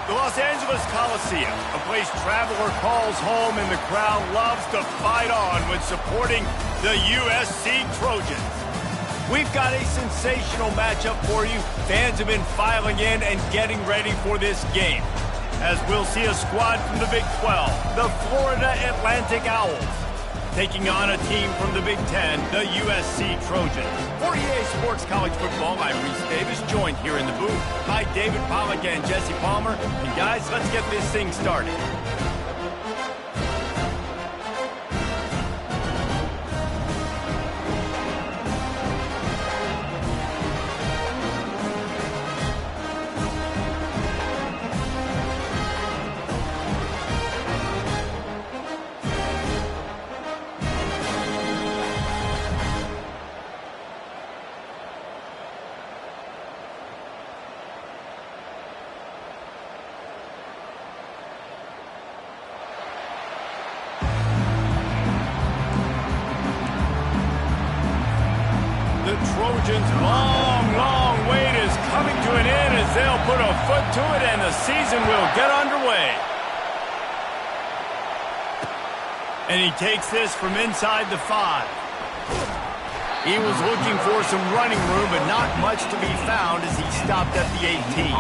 The Los Angeles Coliseum, a place traveler calls home and the crowd loves to fight on when supporting the USC Trojans. We've got a sensational matchup for you. Fans have been filing in and getting ready for this game, as we'll see a squad from the Big 12, the Florida Atlantic Owls, taking on a team from the Big 10, the USC Trojans. For EA Sports College Football, I'm Reese Davis, joined here in the booth by David Pollack and Jesse Palmer. And guys, let's get this thing started. The Trojans' long wait is coming to an end as they'll put a foot to it and the season will get underway. And he takes this from inside the 5. He was looking for some running room, but not much to be found as he stopped at the 18.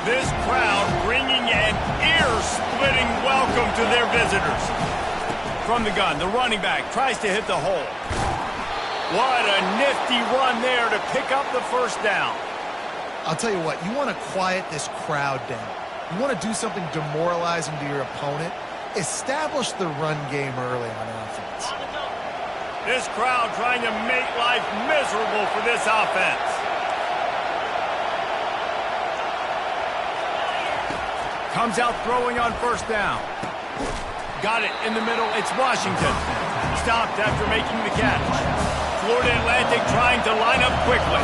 This crowd bringing an ear-splitting welcome to their visitors. From the gun, the running back tries to hit the hole. What a nifty run there to pick up the first down. I'll tell you what, you want to quiet this crowd down. You want to do something demoralizing to your opponent. Establish the run game early on offense. This crowd trying to make life miserable for this offense. Comes out throwing on first down. Got it in the middle. It's Washington. Stopped after making the catch. Florida Atlantic trying to line up quickly.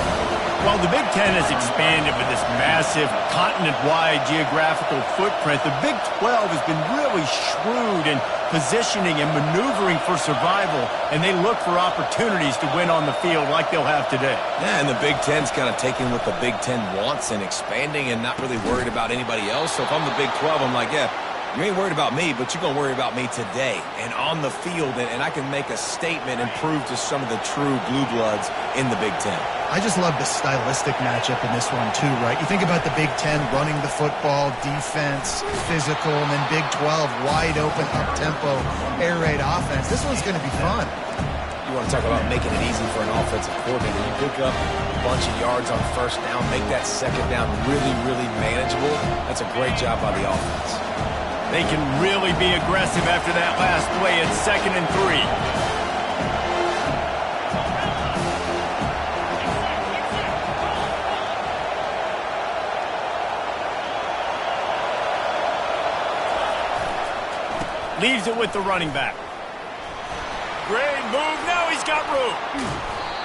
While the Big Ten has expanded with this massive continent-wide geographical footprint, the Big 12 has been really shrewd in positioning and maneuvering for survival, and they look for opportunities to win on the field like they'll have today. Yeah, and the Big Ten's kind of taking what the Big Ten wants and expanding and not really worried about anybody else. So if I'm the Big 12, I'm like, yeah, you ain't worried about me, but you're going to worry about me today and on the field, and I can make a statement and prove to some of the true blue bloods in the Big Ten. I just love the stylistic matchup in this one too, right? You think about the Big Ten running the football, defense, physical, and then Big 12, wide open, up-tempo, air raid offense. This one's going to be fun. You want to talk about making it easy for an offensive coordinator. You pick up a bunch of yards on first down, make that second down really manageable. That's a great job by the offense. They can really be aggressive after that last play. It's 2nd and 3. Leaves it with the running back. Great move. Now he's got room.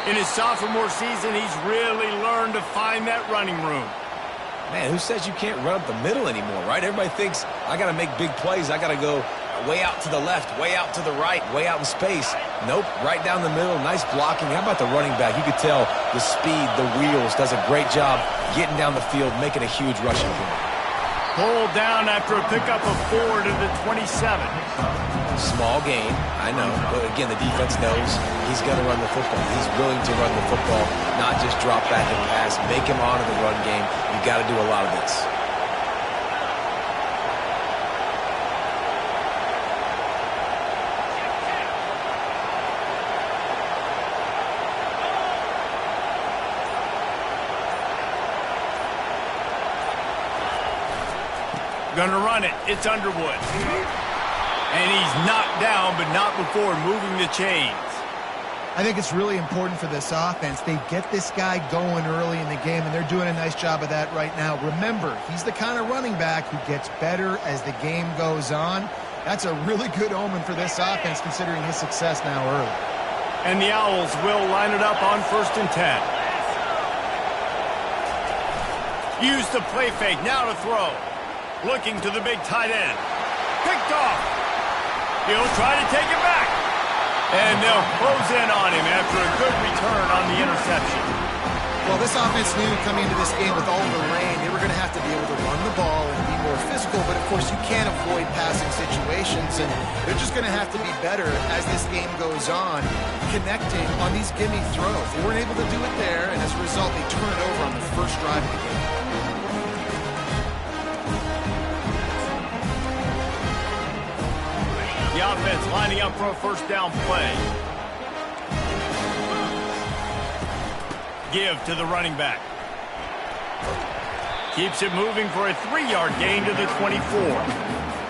In his sophomore season, he's really learned to find that running room. Man, who says you can't run up the middle anymore, right? Everybody thinks I got to make big plays. I got to go way out to the left, way out to the right, way out in space. Nope, right down the middle. Nice blocking. How about the running back? You could tell the speed, the wheels, does a great job getting down the field, making a huge rushing point. Pulled down after a pickup of 4 to the 27. Small gain, I know. But again, the defense knows he's going to run the football. He's willing to run the football, not just drop back and pass. Make him honor the run game. You got to do a lot of this. Gonna run it. It's Underwood. And he's knocked down, but not before moving the chains. I think it's really important for this offense. They get this guy going early in the game, and they're doing a nice job of that right now. Remember, he's the kind of running back who gets better as the game goes on. That's a really good omen for this offense, considering his success now early. And the Owls will line it up on 1st and 10. Use the play fake, now to throw. Looking to the big tight end. Picked off. He'll try to take it back. And they'll close in on him after a good return on the interception. Well, this offense knew coming into this game with all the rain, they were going to have to be able to run the ball and be more physical, but of course you can't avoid passing situations, and they're just going to have to be better as this game goes on, connecting on these gimme throws. They weren't able to do it there, and as a result, they turn it over on the first drive of the game. The offense lining up for a first down play. Give to the running back. Keeps it moving for a 3-yard gain to the 24.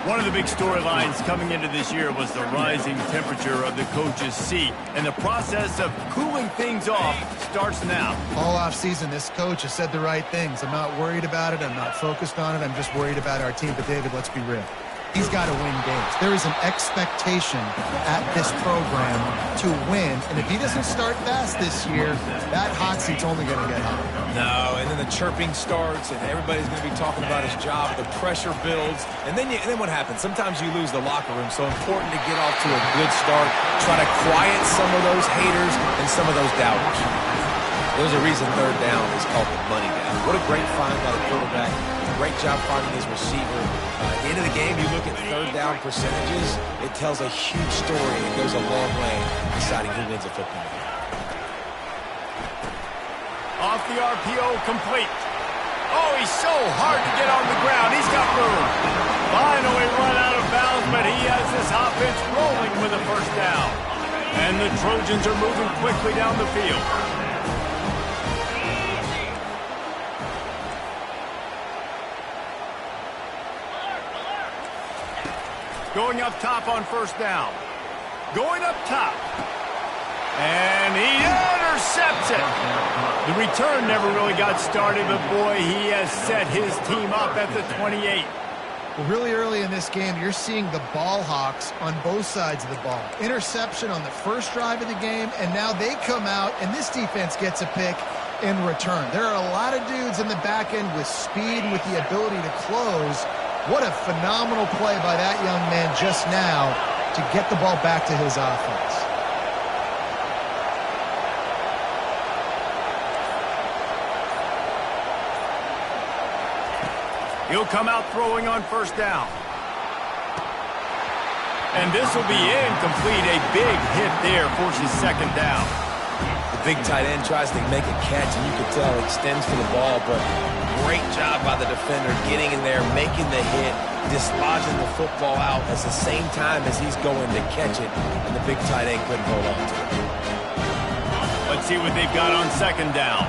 One of the big storylines coming into this year was the rising temperature of the coach's seat, and the process of cooling things off starts now. All offseason, this coach has said the right things. I'm not worried about it. I'm not focused on it. I'm just worried about our team. But, David, let's be real. He's got to win games. There is an expectation at this program to win. And if he doesn't start fast this year, that hot seat's only going to get hot. No, and then the chirping starts, and everybody's going to be talking about his job. The pressure builds. And then what happens? Sometimes you lose the locker room. So important to get off to a good start. Try to quiet some of those haters and some of those doubters. There's a reason third down is called the money down. What a great find by the quarterback. Great job finding his receiver. At the end of the game, you look at third down percentages, it tells a huge story. It goes a long way deciding who wins a football game. Off the RPO, complete. Oh, he's so hard to get on the ground. He's got room. Finally run out of bounds, but he has this offense rolling with a first down. And the Trojans are moving quickly down the field. Going up top on first down. Going up top. And he intercepts it. The return never really got started, but boy, he has set his team up at the 28. Well, really early in this game, you're seeing the ball hawks on both sides of the ball. Interception on the first drive of the game, and now they come out, and this defense gets a pick in return. There are a lot of dudes in the back end with speed and with the ability to close. What a phenomenal play by that young man just now to get the ball back to his offense. He'll come out throwing on first down. And this will be incomplete. A big hit there forces second down. The big tight end tries to make a catch, and you can tell he extends for the ball, but great job by the defender getting in there, making the hit, dislodging the football out at the same time as he's going to catch it, and the big tight end couldn't hold on to it. Let's see what they've got on second down.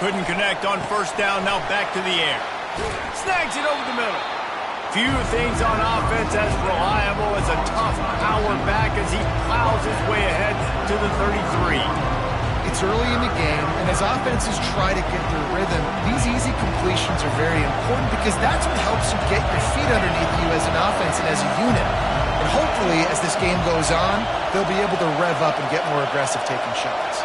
Couldn't connect on first down, now back to the air. Snags it over the middle. Few things on offense as reliable as a tough power back as he plows his way ahead to the 33. It's early in the game, and as offenses try to get their rhythm, these easy completions are very important because that's what helps you get your feet underneath you as an offense and as a unit. And hopefully, as this game goes on, they'll be able to rev up and get more aggressive taking shots.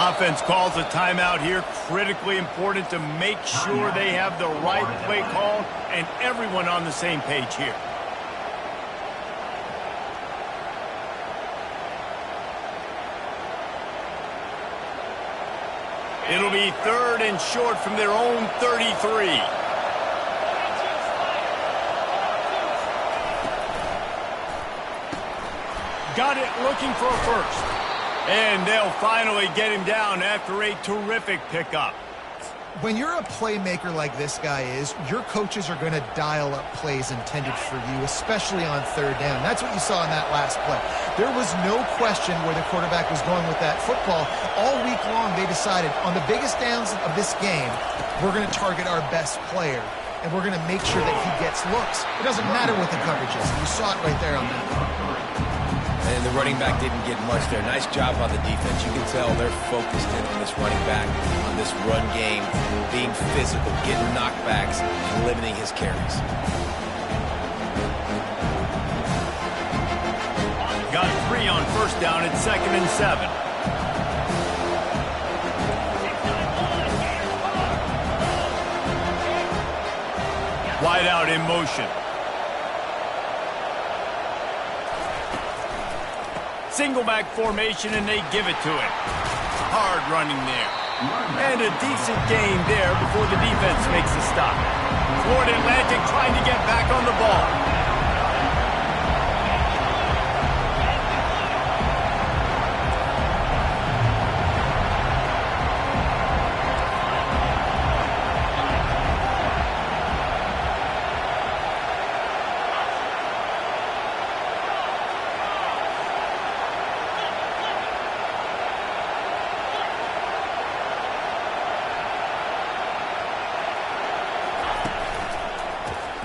Offense calls a timeout here. Critically important to make sure they have the right play call and everyone on the same page here. It'll be third and short from their own 33. Got it, looking for a first. And they'll finally get him down after a terrific pickup. When you're a playmaker like this guy is, your coaches are going to dial up plays intended for you, especially on third down. That's what you saw in that last play. There was no question where the quarterback was going with that football. All week long, they decided on the biggest downs of this game, we're going to target our best player, and we're going to make sure that he gets looks. It doesn't matter what the coverage is. You saw it right there on that. And the running back didn't get much there. Nice job by the defense. You can tell they're focused in on this running back, on this run game, being physical, getting knockbacks, and limiting his carries. Got 3 on first down at 2nd and 7. Wide out in motion. Single back formation, and they give it to him. Hard running there. And a decent gain there before the defense makes a stop. Florida Atlantic trying to get back on the ball.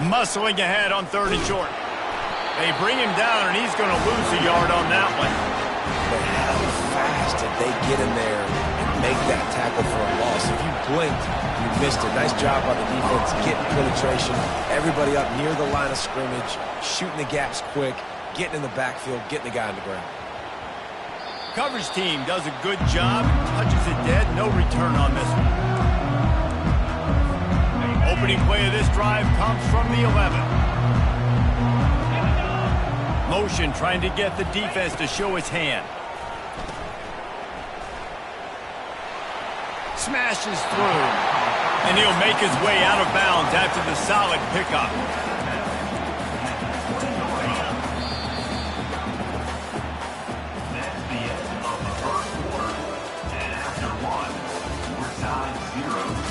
Muscling ahead on 3rd and short. They bring him down, and he's going to lose a yard on that one. But how fast did they get in there and make that tackle for a loss? If you blinked, you missed it. Nice job by the defense getting penetration. Everybody up near the line of scrimmage, shooting the gaps quick, getting in the backfield, getting the guy on the ground. Coverage team does a good job. Touches it dead. No return on this one. Opening play of this drive comes from the 11. Motion trying to get the defense to show his hand. Smashes through. And he'll make his way out of bounds after the solid pickup. That's the end of the first quarter. And after one, we're tied 0-0.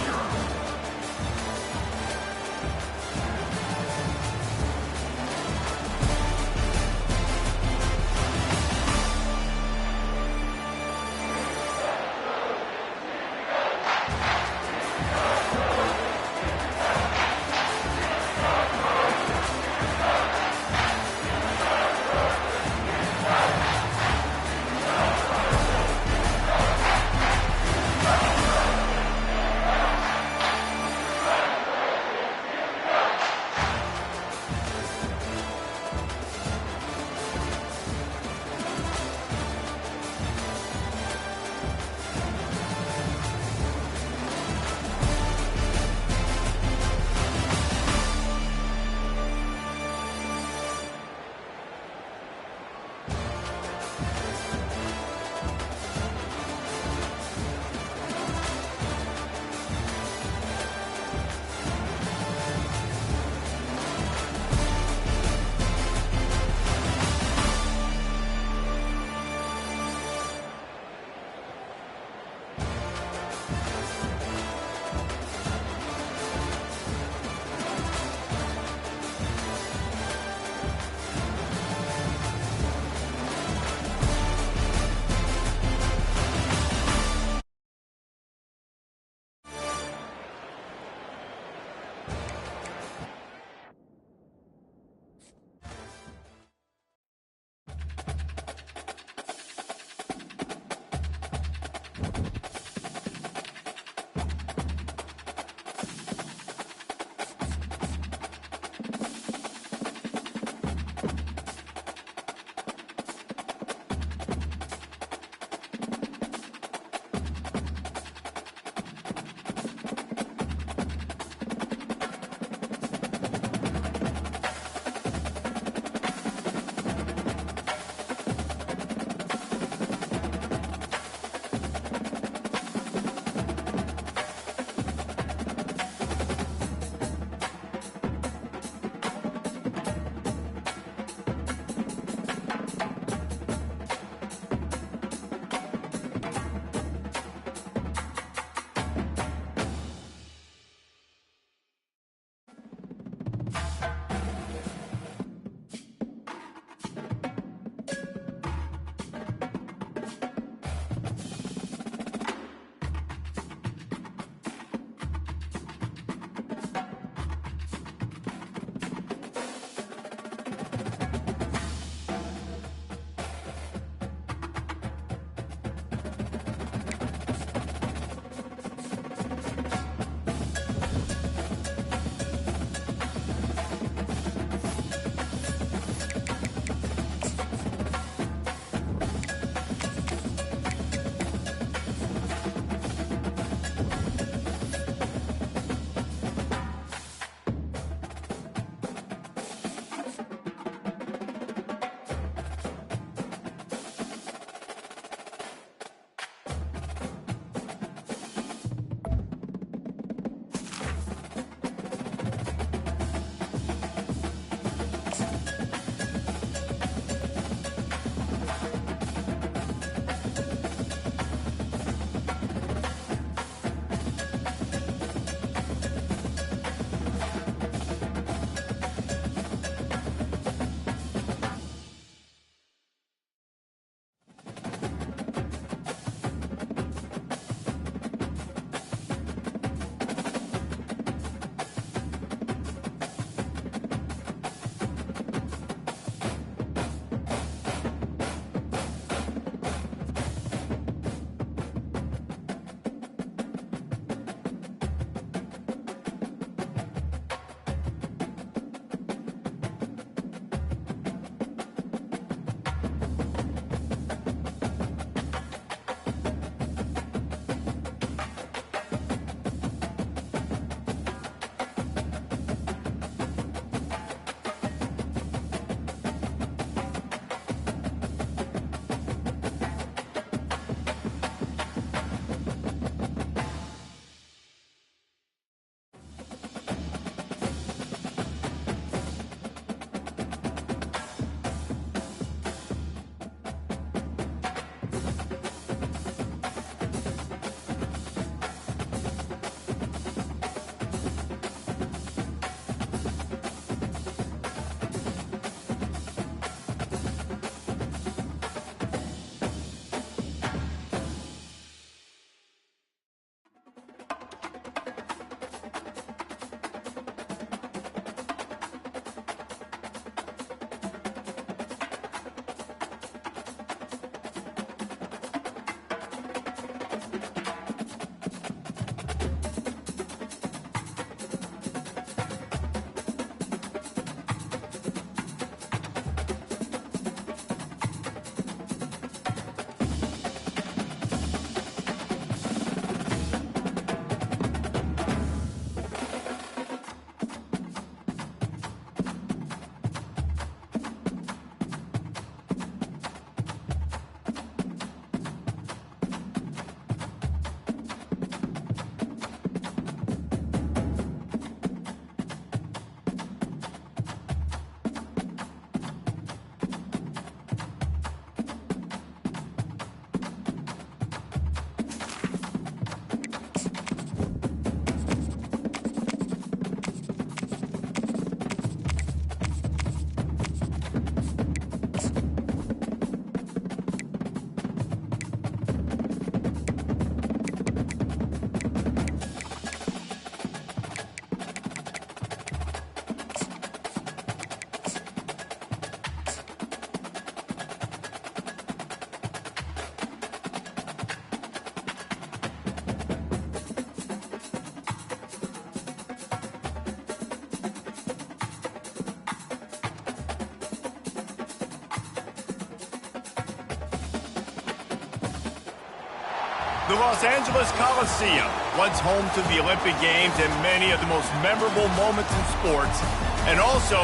The Los Angeles Coliseum, once home to the Olympic Games and many of the most memorable moments in sports, and also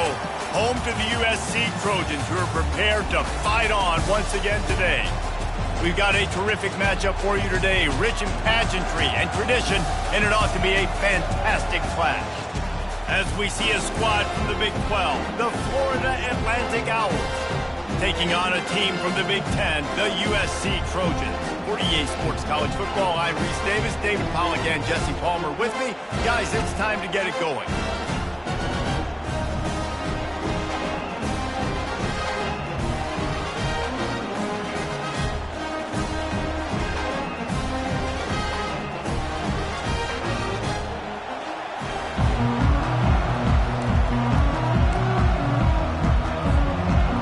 home to the USC Trojans, who are prepared to fight on once again today. We've got a terrific matchup for you today, rich in pageantry and tradition, and it ought to be a fantastic clash. As we see a squad from the Big 12, the Florida Atlantic Owls, taking on a team from the Big 10, the USC Trojans. For EA Sports College Football, I'm Reese Davis, David Pollack, and Jesse Palmer with me. Guys, it's time to get it going.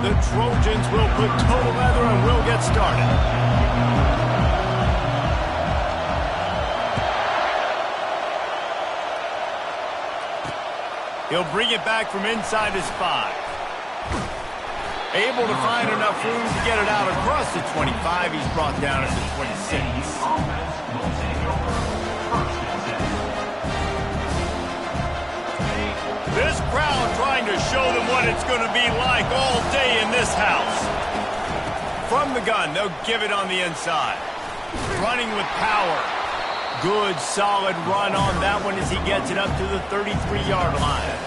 The Trojans will put total leather and we'll get started. He'll bring it back from inside his 5. Able to find enough room to get it out across the 25. He's brought down at the 26. This crowd trying to show them what it's going to be like all day in this house. From the gun, they'll give it on the inside. Running with power. Good, solid run on that one as he gets it up to the 33-yard line.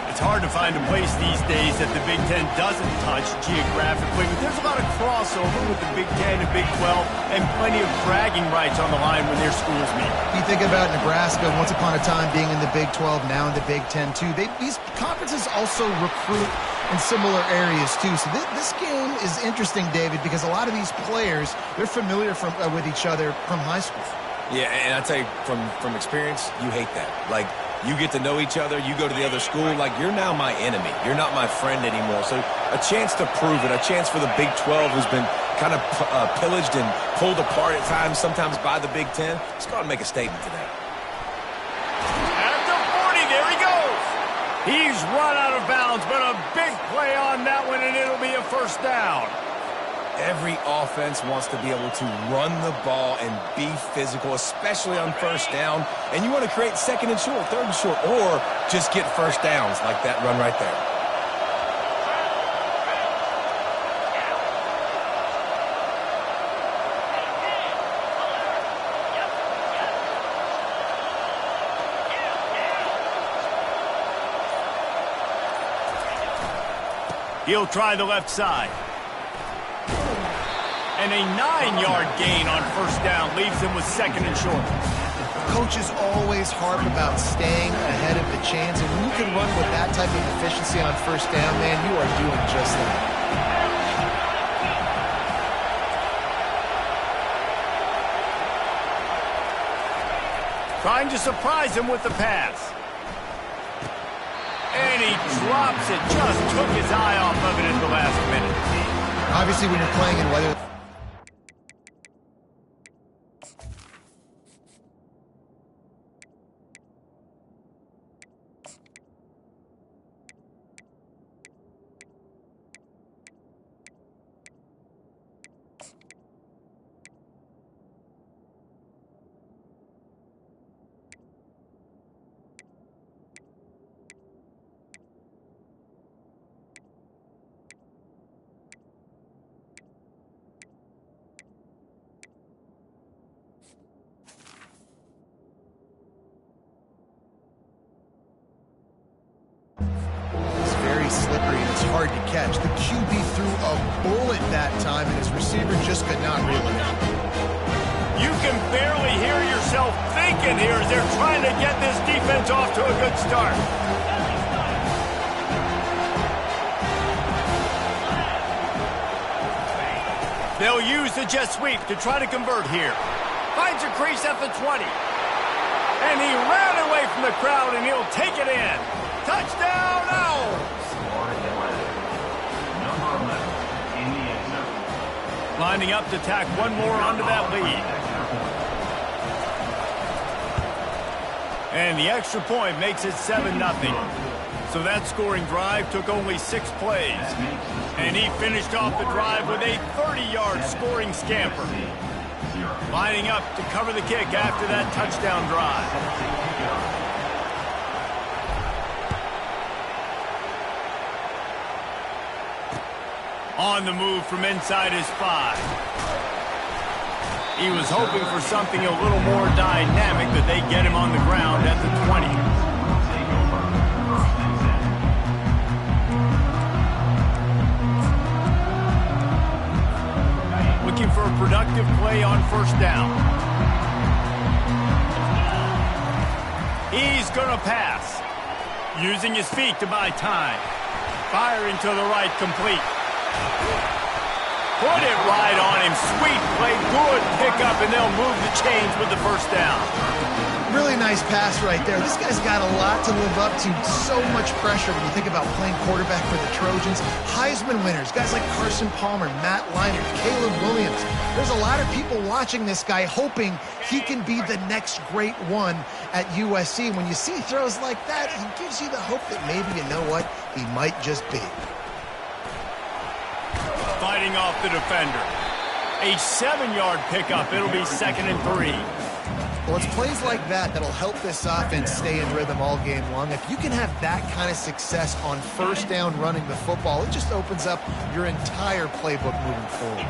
It's hard to find a place these days that the Big Ten doesn't touch geographically, but there's a lot of crossover with the Big Ten and Big 12 and plenty of bragging rights on the line when their schools meet. You think about Nebraska, once upon a time being in the Big 12, now in the Big 10 too. These conferences also recruit in similar areas too. So this game is interesting, David, because a lot of these players, they're familiar with each other from high school. Yeah, and I tell you, from experience, you hate that. Like, you get to know each other, you go to the other school, like, you're now my enemy. You're not my friend anymore. So a chance to prove it, a chance for the Big 12, who's been kind of pillaged and pulled apart at times, sometimes by the Big 10. Let's go out and make a statement today. At the 40, there he goes. He's run out of bounds, but a big play on that one, and it'll be a first down. Every offense wants to be able to run the ball and be physical, especially on first down. And you want to create second and short, third and short, or just get first downs like that run right there. He'll try the left side. And a 9-yard gain on first down leaves him with second and short. Coaches always harp about staying ahead of the chance, and when you can run with that type of efficiency on first down, man, you are doing just that. Trying to surprise him with the pass. And he drops it, just took his eye off of it at the last minute. Obviously, when you're playing in weather... slippery and it's hard to catch. The QB threw a bullet that time and his receiver just could not reel it in. You can barely hear yourself thinking here as they're trying to get this defense off to a good start. They'll use the jet sweep to try to convert here. Finds a crease at the 20. And he ran away from the crowd and he'll take it in. Touchdown, Owls! Lining up to tack one more onto that lead. And the extra point makes it 7-0. So that scoring drive took only 6 plays. And he finished off the drive with a 30-yard scoring scamper. 0. Lining up to cover the kick after that touchdown drive. On the move from inside his 5. He was hoping for something a little more dynamic, but they get him on the ground at the 20. Looking for a productive play on first down. He's going to pass. Using his feet to buy time. Firing to the right, complete. Put it right on him. Sweet play, good pickup, and they'll move the chains with the first down. Really nice pass right there. This guy's got a lot to live up to. So much pressure when you think about playing quarterback for the Trojans. Heisman winners, guys like Carson Palmer, Matt Leinart, Caleb Williams. There's a lot of people watching this guy hoping he can be the next great one at USC. When you see throws like that, he gives you the hope that maybe, you know what, he might just be. Fighting off the defender. A 7-yard pickup. It'll be 2nd and 3. Well, it's plays like that that'll help this offense stay in rhythm all game long. If you can have that kind of success on first down running the football, it just opens up your entire playbook moving forward.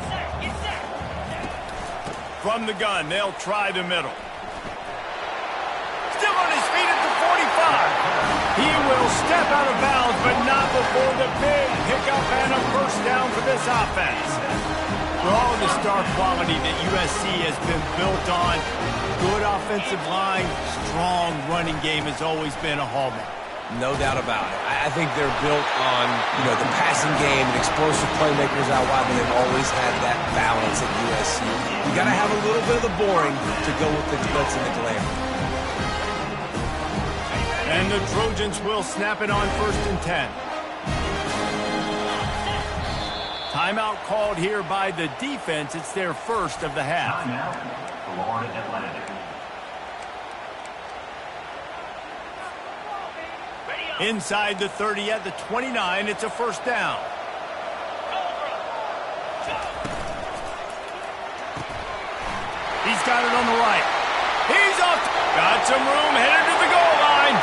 From the gun, they'll try the middle. Still on his feet at the 45. He will step out of bounds, but not before the big pickup and a first down for this offense. For all the star quality that USC has been built on, good offensive line, strong running game has always been a hallmark. No doubt about it. I think they're built on, the passing game and explosive playmakers out wide, but they've always had that balance at USC. You got to have a little bit of the boring to go with the glitz and the glare. And the Trojans will snap it on 1st and 10. Timeout called here by the defense. It's their first of the half. Timeout, Florida Atlantic. Inside the 30 at the 29, it's a first down. He's got it on the right. He's up. Got some room, headed to the goal line.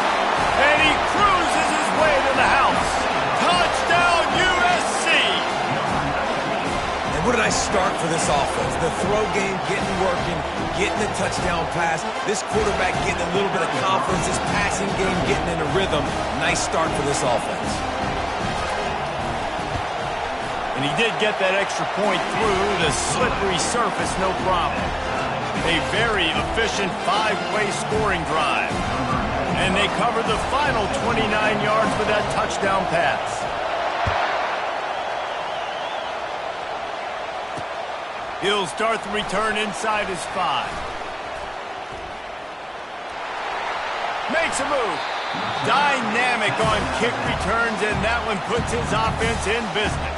And he cruises his way to the house. Touchdown, USC. And what a nice start for this offense. The throw game getting working, getting the touchdown pass. This quarterback getting a little bit of confidence. This passing game getting in a rhythm. Nice start for this offense. And he did get that extra point through the slippery surface, no problem. A very efficient 5-play scoring drive. And they cover the final 29 yards with that touchdown pass. He'll start the return inside his 5. Makes a move. Dynamic on kick returns, and that one puts his offense in business.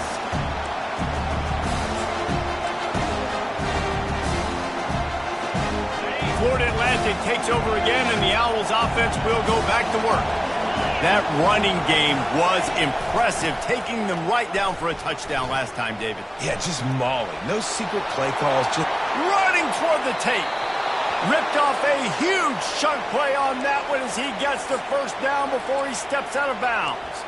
Florida Atlantic takes over again, and the Owls offense will go back to work. That running game was impressive, taking them right down for a touchdown last time, David. Yeah, just mauling. No secret play calls. Just running toward the tape. Ripped off a huge chunk play on that one as he gets the first down before he steps out of bounds.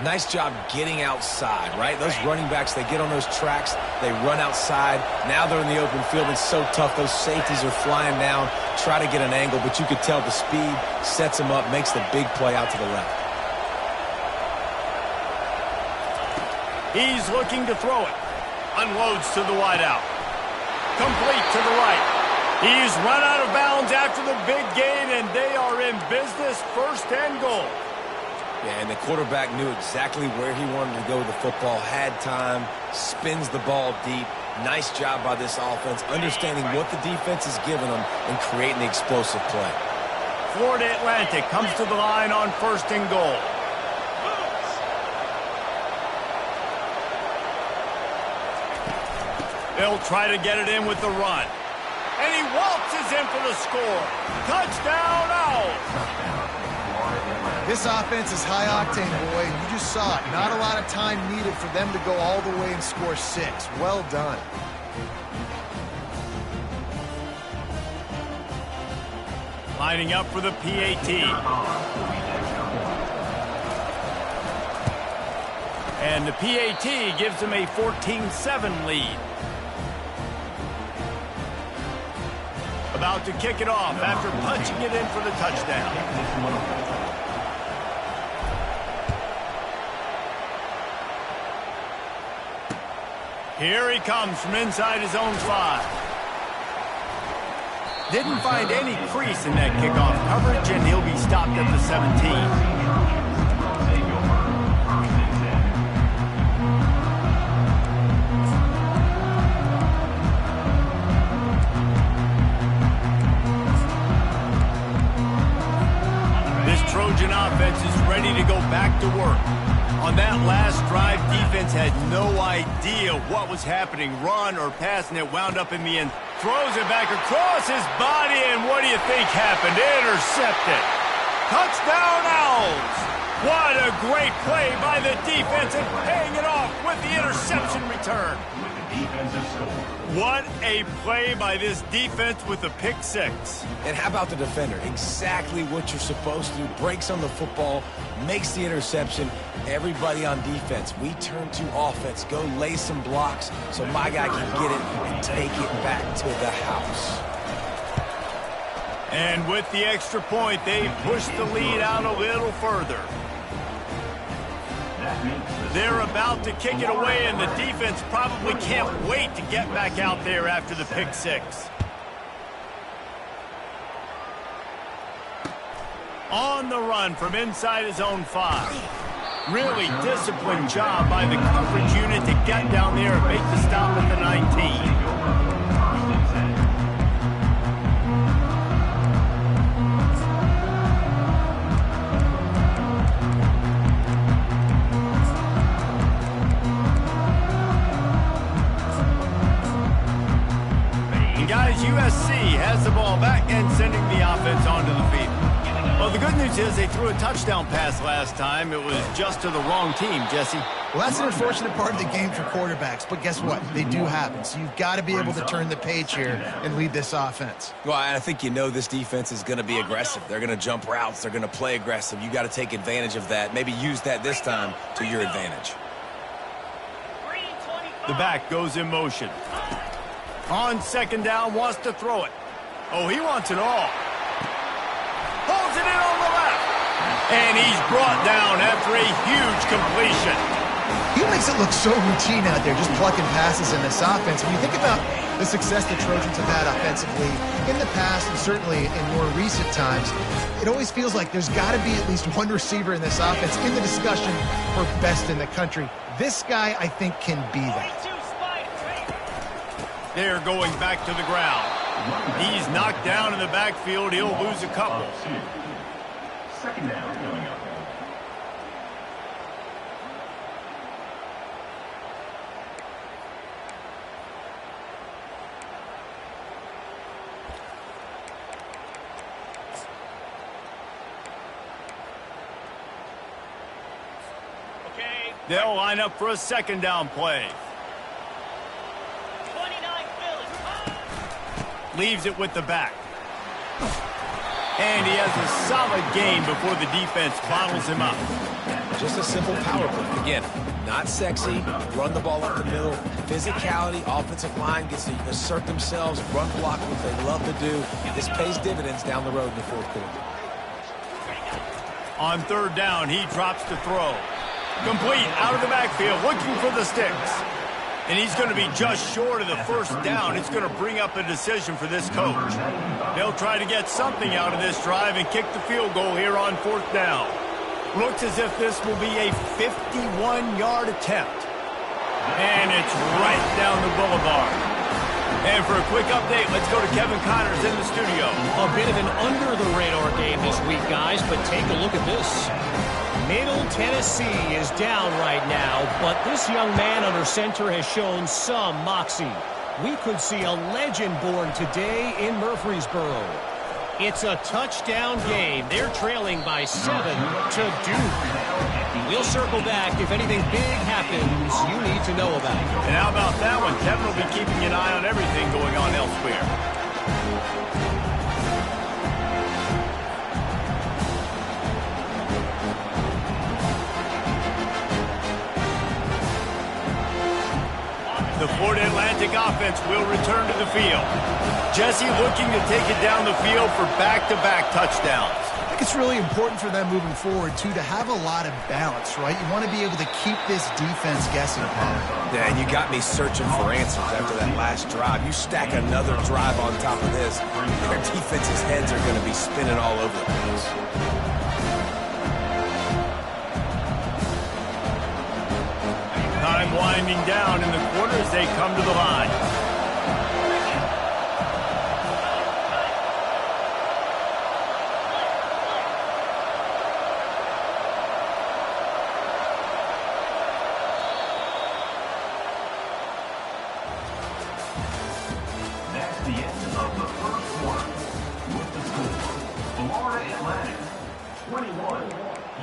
nice job getting outside, right? Those running backs, they get on those tracks, they run outside. Now they're in the open field. It's so tough. Those safeties are flying down, try to get an angle, but you could tell the speed sets him up, makes the big play out to the left. He's looking to throw it. Unloads to the wideout. Complete to the right. He's run out of bounds after the big gain, and they are in business, first and goal. Yeah, and the quarterback knew exactly where he wanted to go with the football, had time, spins the ball deep. Nice job by this offense, understanding what the defense is giving them and creating the explosive play. Florida Atlantic comes to the line on first and goal. They'll try to get it in with the run. And he waltzes in for the score. Touchdown, Owls! This offense is high octane, boy. You just saw it. Not a lot of time needed for them to go all the way and score 6. Well done. Lining up for the PAT. And the PAT gives them a 14-7 lead. About to kick it off after punching it in for the touchdown. Here he comes from inside his own 5. Didn't find any crease in that kickoff coverage, and he'll be stopped at the 17. Trojan offense is ready to go back to work. On that last drive, defense had no idea what was happening, run or pass, and it wound up in the end. Throws it back across his body, and what do you think happened? Intercepted. Touchdown, Owls! What a great play by the defense, and paying it off with the interception return. What a play by this defense with a pick 6. And how about the defender? Exactly what you're supposed to do. Breaks on the football, makes the interception. Everybody on defense, we turn to offense. Go lay some blocks so my guy can get it and take it back to the house. And with the extra point, they push the lead out a little further. They're about to kick it away, and the defense probably can't wait to get back out there after the pick 6. On the run from inside his own 5. Really disciplined job by the coverage unit to get down there and make the stop at the 19. USC has the ball back and sending the offense onto the field. Well, the good news is they threw a touchdown pass last time. It was just to the wrong team, Jesse. Well, that's an unfortunate part of the game for quarterbacks, but guess what? They do happen. So you've got to be able to turn the page here and lead this offense. Well, I think you know this defense is going to be aggressive. They're going to jump routes. They're going to play aggressive. You got to take advantage of that. Maybe use that this time to your advantage. The back goes in motion. On second down, wants to throw it. Oh, he wants it all. Holds it in on the left. And he's brought down after a huge completion. He makes it look so routine out there, just plucking passes in this offense. When you think about the success the Trojans have had offensively in the past and certainly in more recent times, it always feels like there's got to be at least one receiver in this offense in the discussion for best in the country. This guy, I think, can be that. They're going back to the ground. He's knocked down in the backfield. He'll lose a couple. Second down coming up. Okay. They'll line up for a second down play. Leaves it with the back. And he has a solid gain before the defense bottles him up. Just a simple power play. Again, not sexy, run the ball up the middle. Physicality, offensive line gets to assert themselves, run block, what they love to do. This pays dividends down the road in the fourth quarter. On third down, he drops to throw. Complete out of the backfield, looking for the sticks. And he's going to be just short of the first down. It's going to bring up a decision for this coach. They'll try to get something out of this drive and kick the field goal here on fourth down. Looks as if this will be a 51-yard attempt. And it's right down the boulevard. And for a quick update, let's go to Kevin Connors in the studio. A bit of an under-the-radar game this week, guys, but take a look at this. Middle Tennessee is down right now, but this young man under center has shown some moxie. We could see a legend born today in Murfreesboro. It's a touchdown game. They're trailing by 7 to Duke. We'll circle back if anything big happens you need to know about. And how about that one? Kevin will be keeping an eye on everything going on elsewhere. will return to the field. Jesse looking to take it down the field for back-to-back touchdowns. I think it's really important for them moving forward, too, to have a lot of balance, right? You want to be able to keep this defense guessing, Paul. Yeah, and you got me searching for answers after that last drive. You stack another drive on top of this, their defense's heads are going to be spinning all over the place. Time winding down in the quarter as they come to the line. That's the end of the first quarter. With the score, Florida Atlantic 21,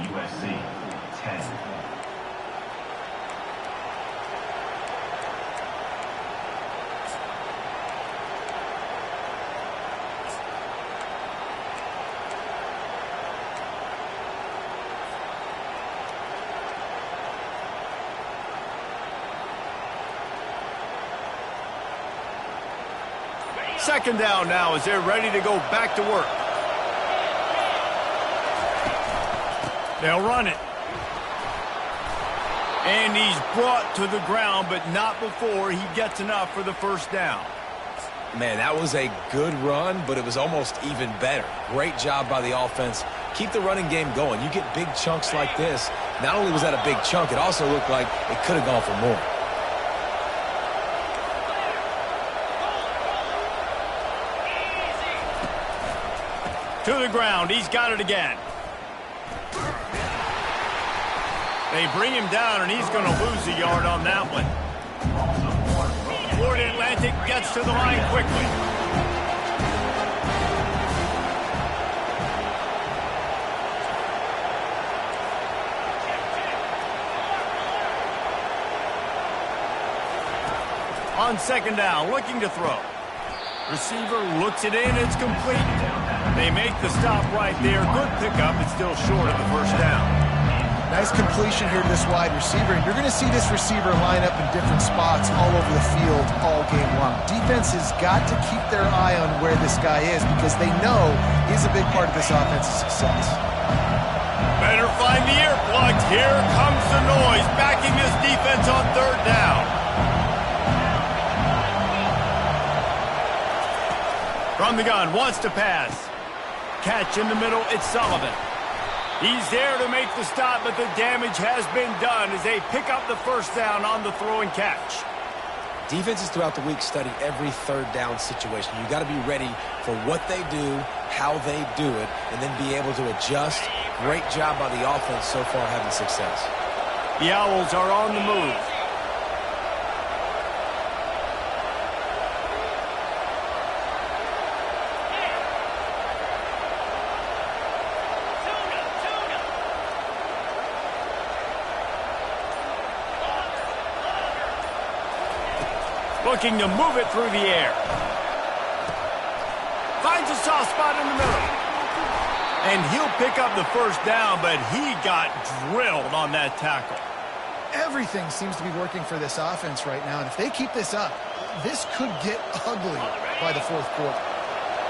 USC 10. Second down now as they're ready to go back to work. They'll run it. And he's brought to the ground, but not before he gets enough for the first down. Man, that was a good run, but it was almost even better. Great job by the offense. Keep the running game going. You get big chunks like this. Not only was that a big chunk, it also looked like it could have gone for more. To the ground. He's got it again. They bring him down, and he's going to lose a yard on that one. Florida Atlantic gets to the line quickly. On second down, looking to throw. Receiver looks it in. It's complete. They make the stop right there. Good pickup. It's still short of the first down. Nice completion here to this wide receiver. And you're going to see this receiver line up in different spots all over the field all game long. Defense has got to keep their eye on where this guy is because they know he's a big part of this offense's success. Better find the earplugs. Here comes the noise, backing this defense on third down. From the gun, wants to pass. Catch in the middle, it's Sullivan. He's there to make the stop, but the damage has been done as they pick up the first down on the throw and catch. Defenses throughout the week study every third down situation. You got to be ready for what they do, how they do it, and then be able to adjust. Great job by the offense so far having success. The Owls are on the move. Looking to move it through the air. Finds a soft spot in the middle. And he'll pick up the first down, but he got drilled on that tackle. Everything seems to be working for this offense right now, and if they keep this up, this could get ugly by the fourth quarter.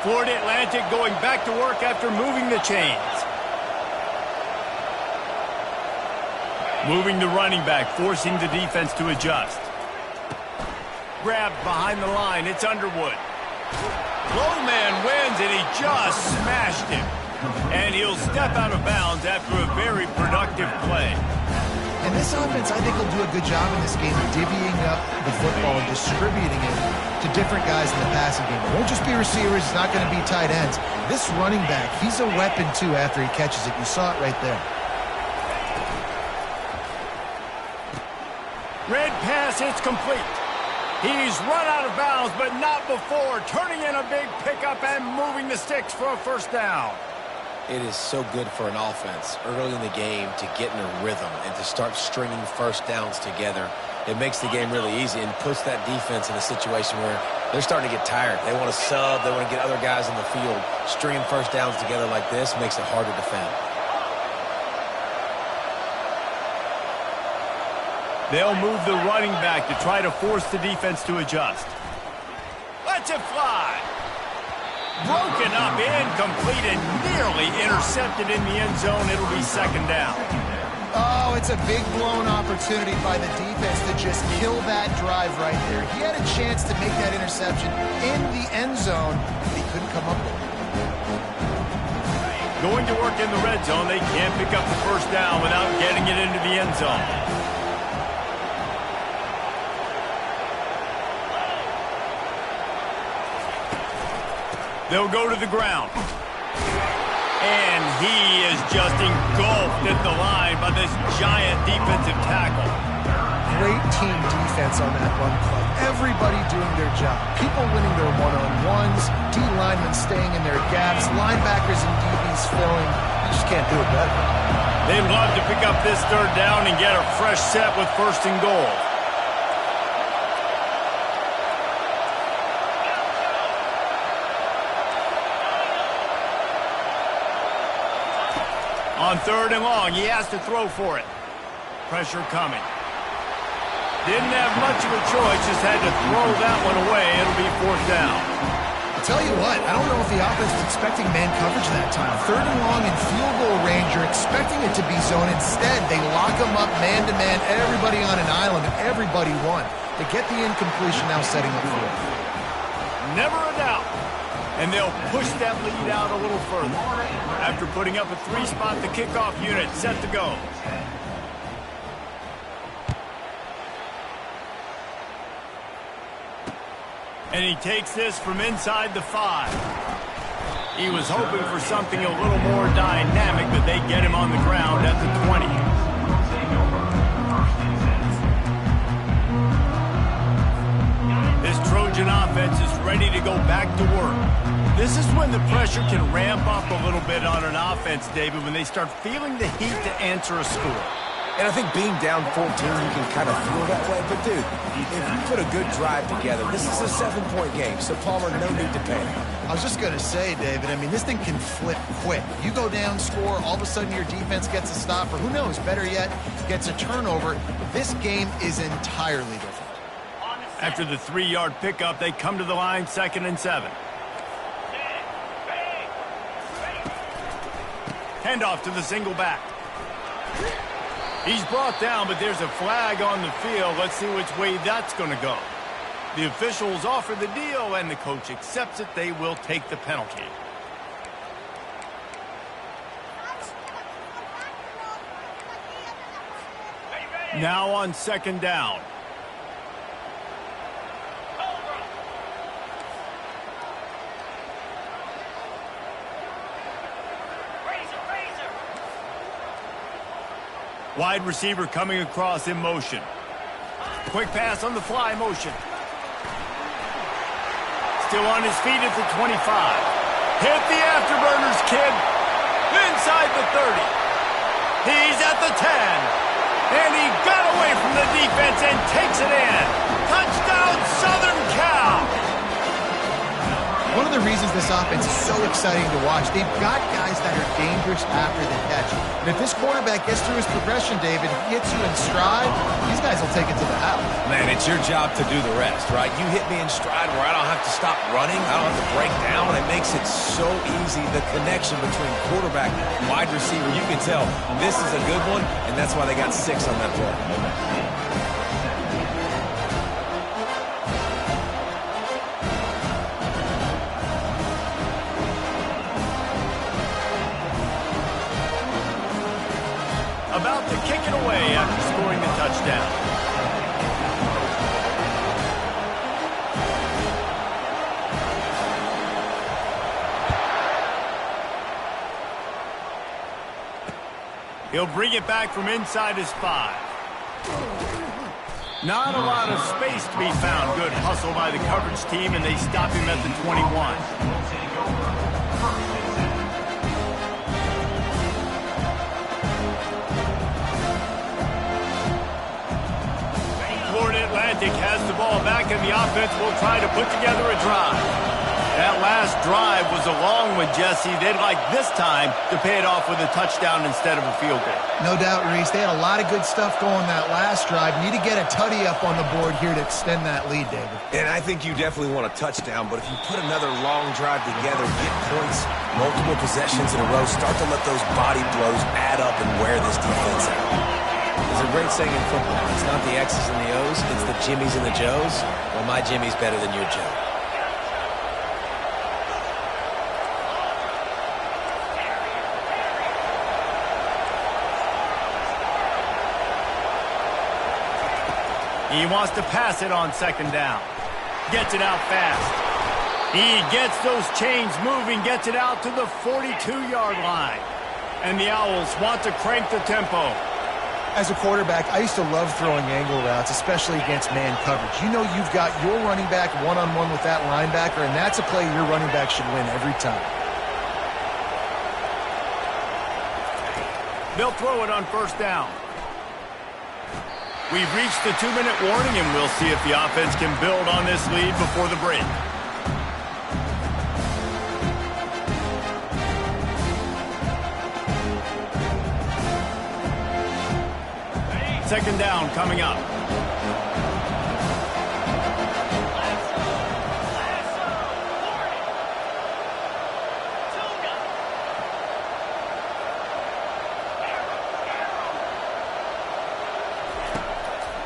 Florida Atlantic going back to work after moving the chains. Moving the running back, forcing the defense to adjust. Grabbed behind the line, it's Underwood. Low man wins, and he just smashed him. And he'll step out of bounds after a very productive play. And this offense, I think, will do a good job in this game of divvying up the football and distributing it to different guys in the passing game. It won't just be receivers. It's not going to be tight ends. This running back, he's a weapon, too, after he catches it. You saw it right there. Red pass, it's complete. He's run out of bounds, but not before turning in a big pickup and moving the sticks for a first down. It is so good for an offense early in the game to get in a rhythm and to start stringing first downs together. It makes the game really easy and puts that defense in a situation where they're starting to get tired. They want to sub. They want to get other guys on the field. Stringing first downs together like this makes it hard to defend. They'll move the running back to try to force the defense to adjust. lets it fly. Broken up, incomplete, and nearly intercepted in the end zone. It'll be second down. Oh, it's a big blown opportunity by the defense to just kill that drive right there. He had a chance to make that interception in the end zone, but he couldn't come up with it. Going to work in the red zone, they can't pick up the first down without getting it into the end zone. They'll go to the ground. And he is just engulfed at the line by this giant defensive tackle. Great team defense on that run play. Everybody doing their job. People winning their one-on-ones, D linemen staying in their gaps, linebackers and DBs filling. You just can't do it better. They'd love to pick up this third down and get a fresh set with first and goal. On third and long, he has to throw for it. Pressure coming. Didn't have much of a choice, just had to throw that one away. It'll be fourth down. I'll tell you what, I don't know if the offense was expecting man coverage that time. Third and long in field goal range, you're expecting it to be zone. Instead, they lock them up man-to-man, everybody on an island, and everybody won. They get the incompletion now setting up for it. Never a doubt. And they'll push that lead out a little further. After putting up a three-spot, the kickoff unit set to go. And he takes this from inside the 5. He was hoping for something a little more dynamic, but they get him on the ground at the 20. This Trojan offense is ready to go back to work. This is when the pressure can ramp up a little bit on an offense, David, when they start feeling the heat to answer a score. And I think being down 14, you can kind of feel that way. But, dude, if you put a good drive together, this is a 7-point game, so Palmer, no need to panic. I was just going to say, David, I mean, this thing can flip quick. You go down, score, all of a sudden your defense gets a stop, or who knows, better yet, gets a turnover. This game is entirely different. After the 3-yard pickup, they come to the line, 2nd and 7. Handoff to the single back. He's brought down, but there's a flag on the field. Let's see which way that's going to go. The officials offer the deal, and the coach accepts it. They will take the penalty. Now on 2nd down. Wide receiver coming across in motion. Quick pass on the fly motion. Still on his feet at the 25. Hit the afterburners, kid. Inside the 30. He's at the 10. And he got away from the defense and takes it in. Touchdown, Southern Cal. One of the reasons this offense is so exciting to watch, they've got guys that are dangerous after the catch. And if this quarterback gets through his progression, David, hits you in stride, these guys will take it to the house. Man, it's your job to do the rest, right? You hit me in stride where I don't have to stop running. I don't have to break down. It makes it so easy, the connection between quarterback and wide receiver. You can tell this is a good one, and that's why they got 6 on that play. About to kick it away after scoring the touchdown. He'll bring it back from inside his 5. Not a lot of space to be found. Good hustle by the coverage team, and they stop him at the 21. Atlantic has the ball back, and the offense will try to put together a drive. That last drive was a long one, Jesse. They'd like this time to pay it off with a touchdown instead of a field goal. No doubt, Reese. They had a lot of good stuff going that last drive. Need to get a tutty up on the board here to extend that lead, David. And I think you definitely want a touchdown, but if you put another long drive together, get points, multiple possessions in a row, start to let those body blows add up and wear this defense out. There's a great saying in football. It's not the X's and the O's, it's the Jimmies and the Joes. Well, my Jimmy's better than your Joe. He wants to pass it on second down. Gets it out fast. He gets those chains moving, gets it out to the 42-yard line. And the Owls want to crank the tempo. As a quarterback, I used to love throwing angle routes, especially against man coverage. You know you've got your running back one-on-one with that linebacker, and that's a play your running back should win every time. They'll throw it on first down. We've reached the 2-minute warning, and we'll see if the offense can build on this lead before the break. Second down coming up.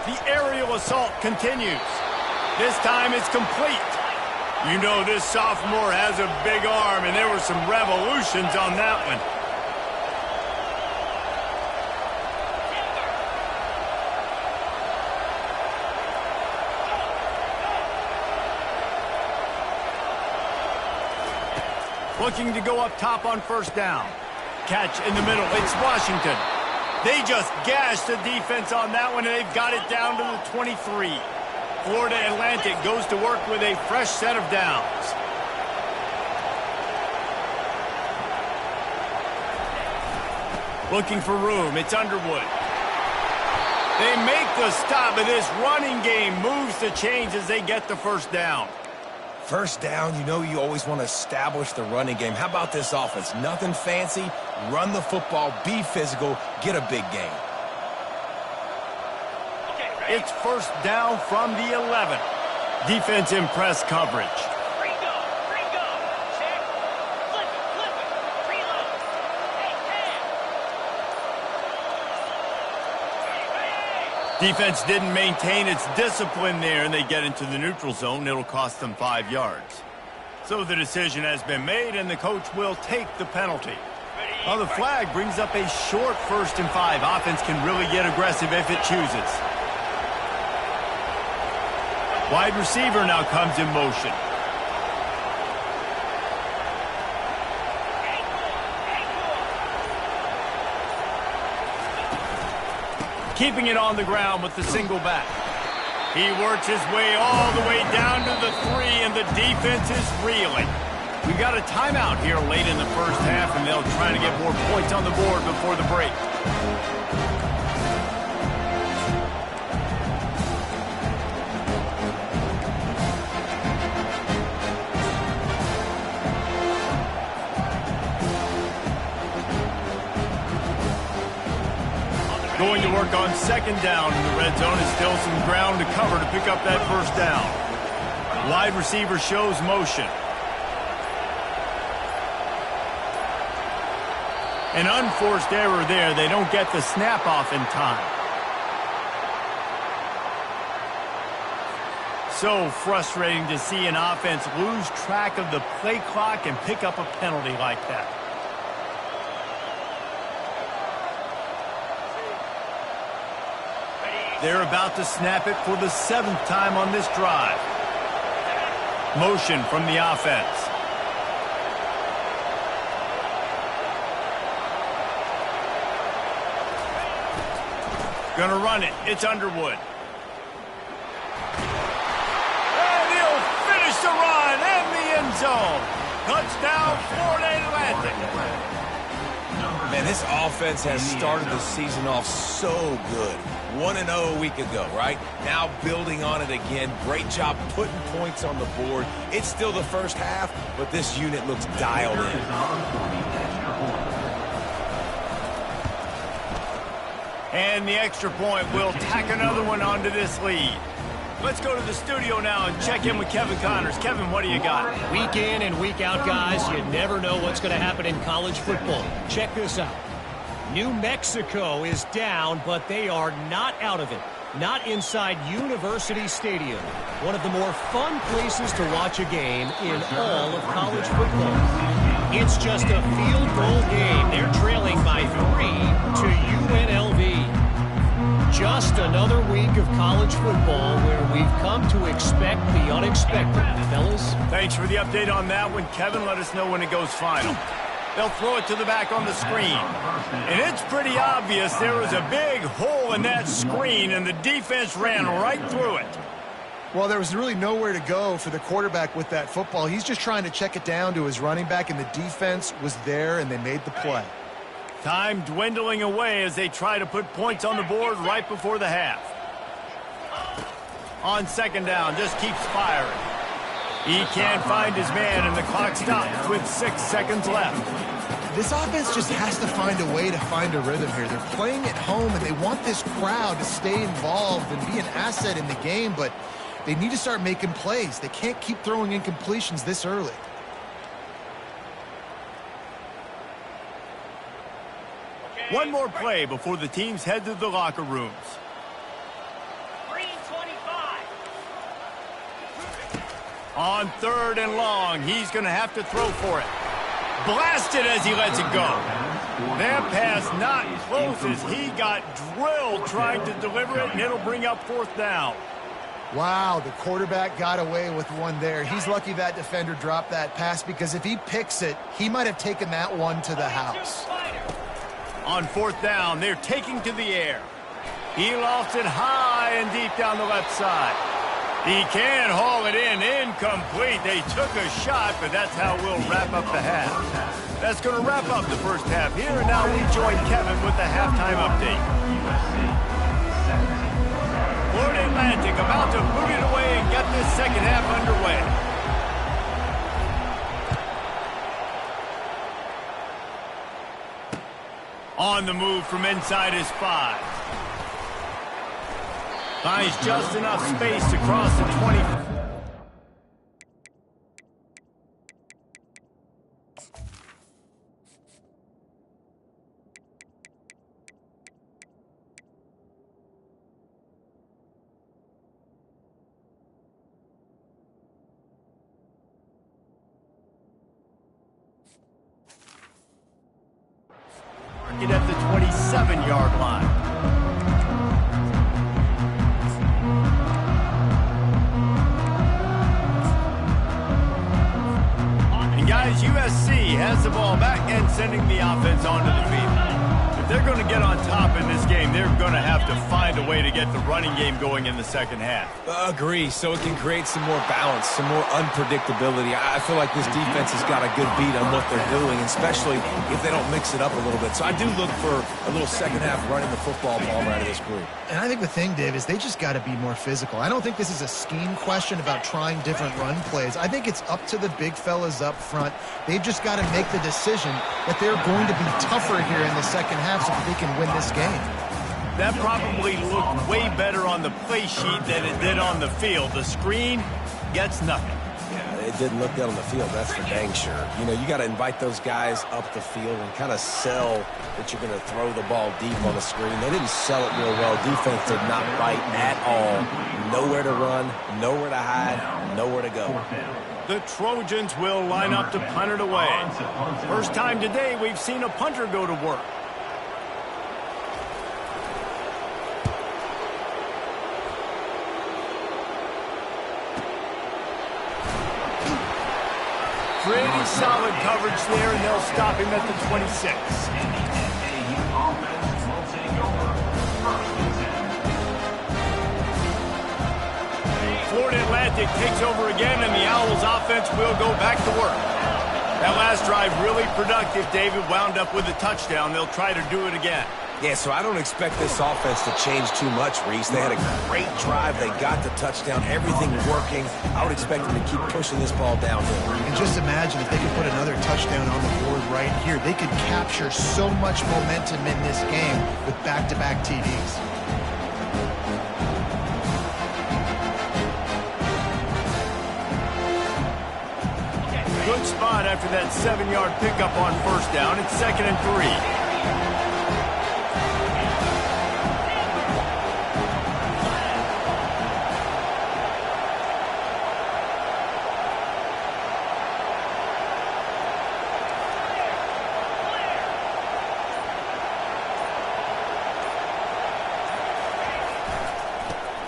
The aerial assault continues. This time it's complete. You know this sophomore has a big arm, and there were some revolutions on that one. Looking to go up top on first down. Catch in the middle. It's Washington. They just gashed the defense on that one, and they've got it down to the 23. Florida Atlantic goes to work with a fresh set of downs. Looking for room. It's Underwood. They make the stop, and this running game moves the chains as they get the first down. First down, you know you always want to establish the running game. How about this offense? Nothing fancy. Run the football, be physical, get a big gain. It's first down from the 11. Defense in press coverage. Defense didn't maintain its discipline there, and they get into the neutral zone. It'll cost them 5 yards. So the decision has been made, and the coach will take the penalty. Well, the flag brings up a short 1st and 5. Offense can really get aggressive if it chooses. Wide receiver now comes in motion. Keeping it on the ground with the single back. He works his way all the way down to the 3, and the defense is reeling. We got a timeout here late in the first half, and they'll try to get more points on the board before the break. Going to work on second down in the red zone. Is still some ground to cover to pick up that first down. Wide receiver shows motion. An unforced error there. They don't get the snap off in time. So frustrating to see an offense lose track of the play clock and pick up a penalty like that. They're about to snap it for the 7th time on this drive. Motion from the offense. Gonna run it. It's Underwood. And he'll finish the run in the end zone. Touchdown, Florida Atlantic. Man, this offense has started the season off so good. 1-0 a week ago, right? Now building on it again. Great job putting points on the board. It's still the first half, but this unit looks dialed in. And the extra point will tack another one onto this lead. Let's go to the studio now and check in with Kevin Connors. Kevin, what do you got? Week in and week out, guys, you never know what's going to happen in college football. Check this out. New Mexico is down, but they are not out of it. Not inside University Stadium, one of the more fun places to watch a game in all of college football. It's just a field goal game. They're trailing by 3 to UNLV. Just another week of college football where we've come to expect the unexpected, fellas. Thanks for the update on that one, Kevin. Let us know when it goes final. They'll throw it to the back on the screen. And it's pretty obvious there was a big hole in that screen, and the defense ran right through it. Well, there was really nowhere to go for the quarterback with that football. He's just trying to check it down to his running back, and the defense was there, and they made the play. Time dwindling away as they try to put points on the board right before the half. On second down, just keeps firing. He can't find his man, and the clock stops with 6 seconds left. This offense just has to find a way to find a rhythm here. They're playing at home, and they want this crowd to stay involved and be an asset in the game, but they need to start making plays. They can't keep throwing incompletions this early. One more play before the teams head to the locker rooms. On third and long, he's going to have to throw for it. Blasted as he lets it go. That pass not close as he got drilled trying to deliver it, and it'll bring up fourth down. Wow, the quarterback got away with one there. He's lucky that defender dropped that pass, because if he picks it, he might have taken that one to the house. On fourth down, they're taking to the air. He lofts it high and deep down the left side. He can haul it in, incomplete. They took a shot, but that's how we'll wrap up the half. That's going to wrap up the first half here, and now we join Kevin with the halftime update. Florida Atlantic about to boot it away and get this second half underway. On the move from inside his 5. Finds just enough space to cross the 20. Mark it at the 27-yard line. Guys, USC has the ball back and sending the offense onto the field. If they're going to get on top in this game, they're going to have to find a way to get the running game going in the second half. Agree, so it can create some more balance, some more unpredictability. I feel like this defense has got a good beat on what they're doing, especially if they don't mix it up a little bit. So I do look for a little second half running the football ball right of this group. And I think the thing, Dave, is they just got to be more physical. I don't think this is a scheme question about trying different run plays. I think it's up to the big fellas up front. They've just got to make the decision that they're going to be tougher here in the second half so that they can win this game. That probably looked way better on the play sheet than it did on the field. The screen gets nothing. Yeah, it didn't look good on the field, that's for dang sure. You know, you got to invite those guys up the field and kind of sell that you're going to throw the ball deep on the screen. They didn't sell it real well. Defense did not bite at all. Nowhere to run, nowhere to hide, nowhere to go. The Trojans will line up to punt it away. First time today we've seen a punter go to work. Pretty solid coverage there, and they'll stop him at the 26. Florida Atlantic takes over again, and the Owls offense will go back to work. That last drive really productive. David wound up with a touchdown. They'll try to do it again. Yeah, so I don't expect this offense to change too much, Reese. They had a great drive. They got the touchdown. Everything working. I would expect them to keep pushing this ball downhill. And just imagine if they could put another touchdown on the board right here. They could capture so much momentum in this game with back-to-back TDs. Good spot after that 7-yard pickup on first down. It's 2nd and 3.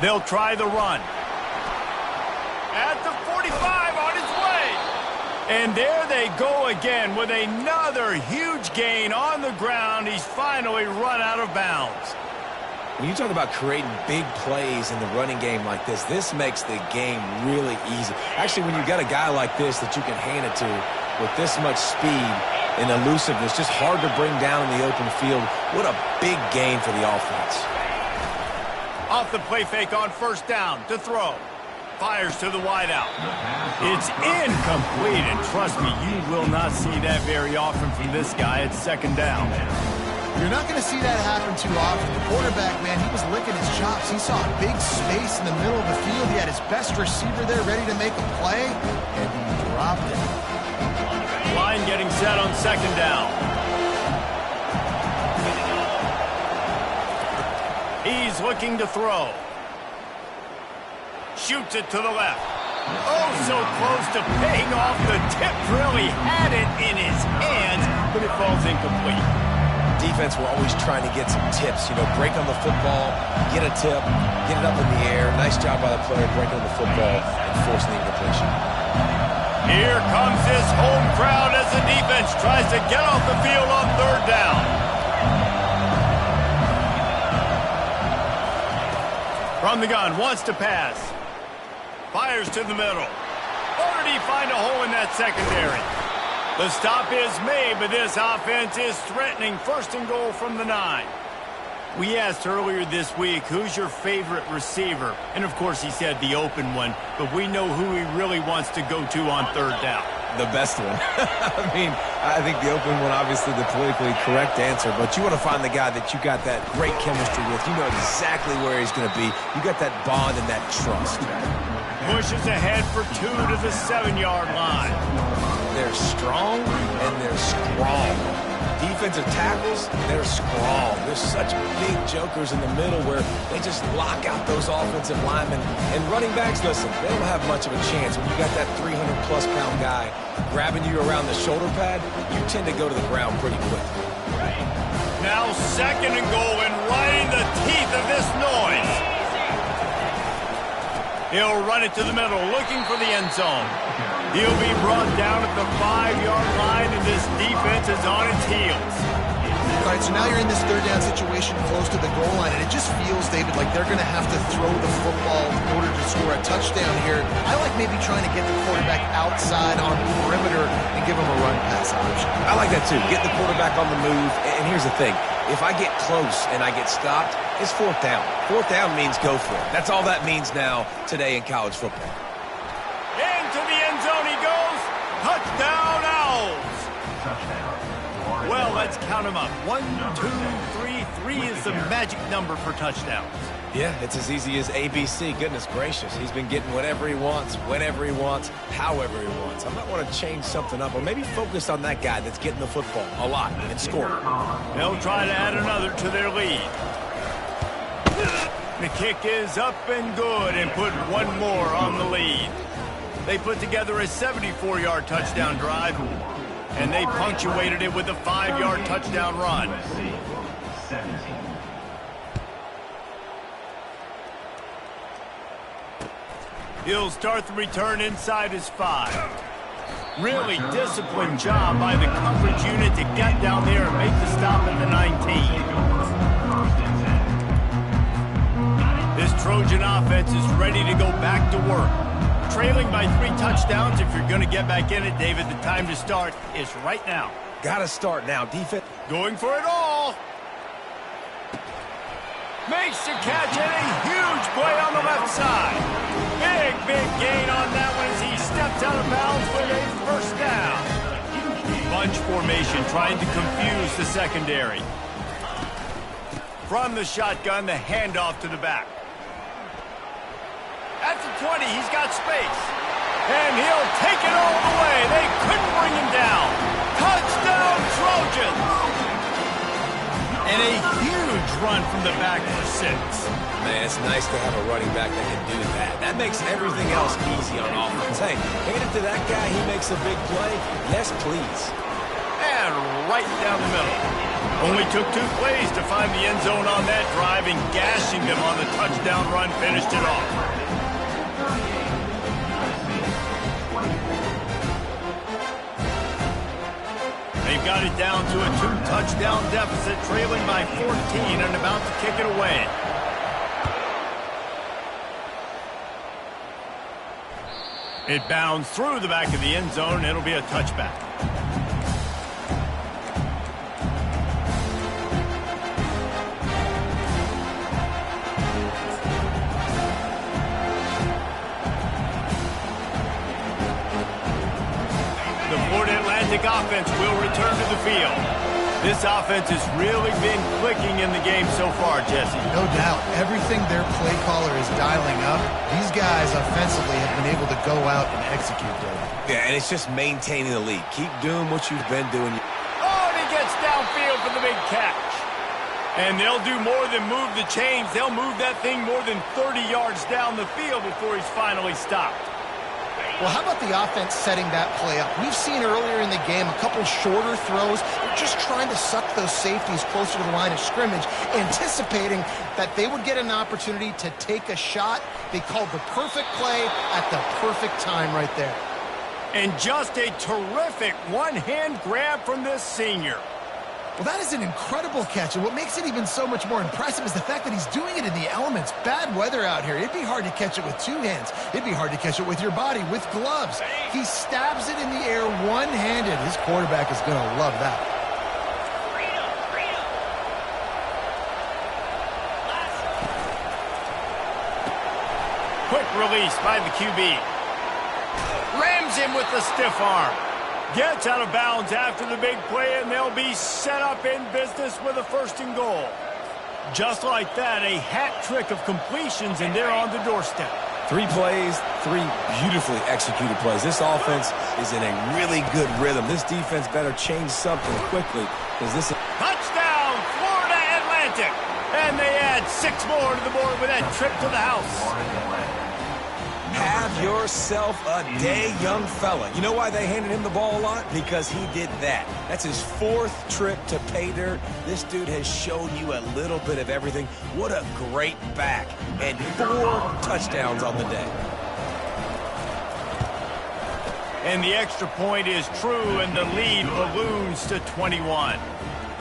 They'll try the run. At the 45, on his way. And there they go again with another huge gain on the ground. He's finally run out of bounds. When you talk about creating big plays in the running game like this makes the game really easy. Actually, when you got a guy like this that you can hand it to with this much speed and elusiveness, just hard to bring down in the open field, what a big gain for the offense. Off the play fake on first down to throw. Fires to the wideout. It's incomplete, and trust me, you will not see that very often from this guy at 2nd down. You're not going to see that happen too often. The quarterback, man, he was licking his chops. He saw a big space in the middle of the field. He had his best receiver there ready to make a play, and he dropped it. Line getting set on 2nd down. He's looking to throw. Shoots it to the left. Oh, so close to paying off the tip drill. He had it in his hands, but it falls incomplete. Defense were always trying to get some tips. You know, break on the football, get a tip, get it up in the air. Nice job by the player breaking on the football and forcing the incompletion. Here comes this home crowd as the defense tries to get off the field on 3rd down. From the gun, wants to pass. Fires to the middle. Or did he find a hole in that secondary? The stop is made, but this offense is threatening 1st and goal from the 9. We asked earlier this week, who's your favorite receiver? And, of course, he said the open one, but we know who he really wants to go to on 3rd down. The best one. I mean, I think the open one, obviously the politically correct answer, but you want to find the guy that you got that great chemistry with. You know exactly where he's going to be. You got that bond and that trust. Pushes ahead for 2 to the 7-yard line. They're strong and they're strong. Defensive tackles, they're strong. There's such big jokers in the middle where they just lock out those offensive linemen. And running backs, listen, they don't have much of a chance. When you got that 300-plus pound guy grabbing you around the shoulder pad, you tend to go to the ground pretty quickly. Now 2nd and goal, and right in the teeth of this noise. He'll run it to the middle, looking for the end zone. He'll be brought down at the 5-yard line, and this defense is on its heels. All right, so now you're in this 3rd down situation close to the goal line, and it just feels, David, like they're going to have to throw the football in order to score a touchdown here. I like maybe trying to get the quarterback outside on the perimeter and give him a run-pass option. I like that, too. Get the quarterback on the move. And here's the thing. If I get close and I get stopped, it's 4th down. 4th down means go for it. That's all that means now today in college football. Into the end zone he goes. Touchdown, Owls. Well, let's count them up. 1, 2, 3. 3 is the magic number for touchdowns. Yeah, it's as easy as ABC. Goodness gracious. He's been getting whatever he wants, whenever he wants, however he wants. I might want to change something up or maybe focus on that guy that's getting the football a lot and scoring. They'll try to add another to their lead. The kick is up and good and put one more on the lead. They put together a 74-yard touchdown drive, and they punctuated it with a 5-yard touchdown run. He'll start the return inside his 5. Really disciplined job by the coverage unit to get down there and make the stop at the 19. This Trojan offense is ready to go back to work. trailing by 3 touchdowns. If you're going to get back in it, David, the time to start is right now. Gotta start now. Defense going for it all. Makes the catch and a huge play on the left side. Big gain on that one as he steps out of bounds with a first down. Bunch formation trying to confuse the secondary. From the shotgun, the handoff to the back. At the 20, he's got space. And he'll take it all the way. They couldn't bring him down. Touchdown, Trojans! And a huge run from the back for 6. Man, it's nice to have a running back that can do that. That makes everything else easy on offense. Hey, hand it to that guy. He makes a big play. Yes, please. And right down the middle. Only took 2 plays to find the end zone on that drive, and gashing them on the touchdown run finished it off. They've got it down to a 2-touchdown deficit, trailing by 14 and about to kick it away. It bounds through the back of the end zone. It'll be a touchback. The Florida Atlantic offense will return to the field. This offense has really been clicking in the game so far, Jesse. No doubt. Everything their play caller is dialing up, these guys offensively have been able to go out and execute them. Yeah, and it's just maintaining the lead. Keep doing what you've been doing. Oh, and he gets downfield for the big catch. And they'll do more than move the chains. They'll move that thing more than 30 yards down the field before he's finally stopped. Well, how about the offense setting that play up? We've seen earlier in the game a couple shorter throws. They're just trying to suck those safeties closer to the line of scrimmage, anticipating that they would get an opportunity to take a shot. They called the perfect play at the perfect time right there. And just a terrific one-hand grab from this senior. Well, that is an incredible catch, and what makes it even so much more impressive is the fact that he's doing it in the elements. Bad weather out here. It'd be hard to catch it with 2 hands. It'd be hard to catch it with your body, with gloves. He stabs it in the air one-handed. His quarterback is going to love that. Quick release by the QB. Rams him with the stiff arm. Gets out of bounds after the big play, and they'll be set up in business with a 1st and goal. Just like that, a hat trick of completions, and they're on the doorstep. 3 plays, 3 beautifully executed plays. This offense is in a really good rhythm. This defense better change something quickly, because this is... Touchdown, Florida Atlantic! And they add 6 more to the board with that trip to the house. Have yourself a day, young fella. You know why they handed him the ball a lot? Because he did that. That's his 4th trip to pay dirt. This dude has shown you a little bit of everything. What a great back. And 4 touchdowns on the day. And the extra point is true, and the lead balloons to 21.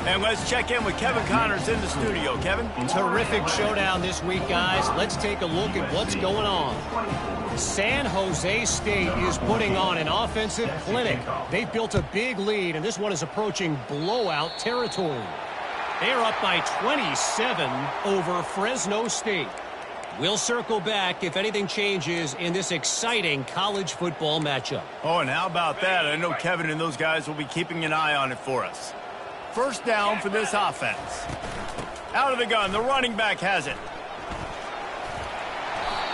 And let's check in with Kevin Connors in the studio. Kevin? Terrific showdown this week, guys. Let's take a look at what's going on. San Jose State is putting on an offensive clinic. They've built a big lead, and this one is approaching blowout territory. They're up by 27 over Fresno State. We'll circle back if anything changes in this exciting college football matchup. Oh, and how about that? I know Kevin and those guys will be keeping an eye on it for us. 1st down for this offense. Out of the gun, the running back has it.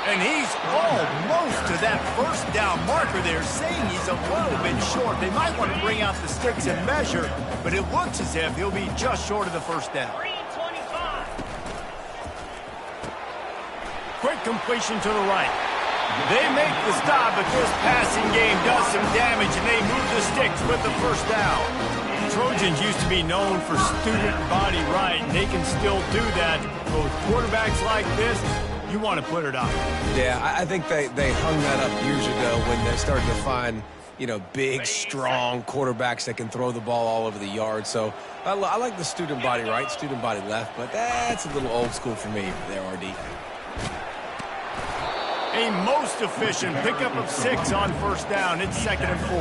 And he's almost to that 1st down marker there, saying he's a little bit short. They might want to bring out the sticks and measure, but it looks as if he'll be just short of the 1st down. Quick completion to the right. They make the stop, but this passing game does some damage, and they move the sticks with the 1st down. Trojans used to be known for student body right, and they can still do that. But with quarterbacks like this, you want to put it up. Yeah, I think they hung that up years ago when they started to find, you know, big, strong quarterbacks that can throw the ball all over the yard. So I like the student body right, student body left, but that's a little old school for me there, RD. A most efficient pickup of 6 on first down. It's 2nd and 4.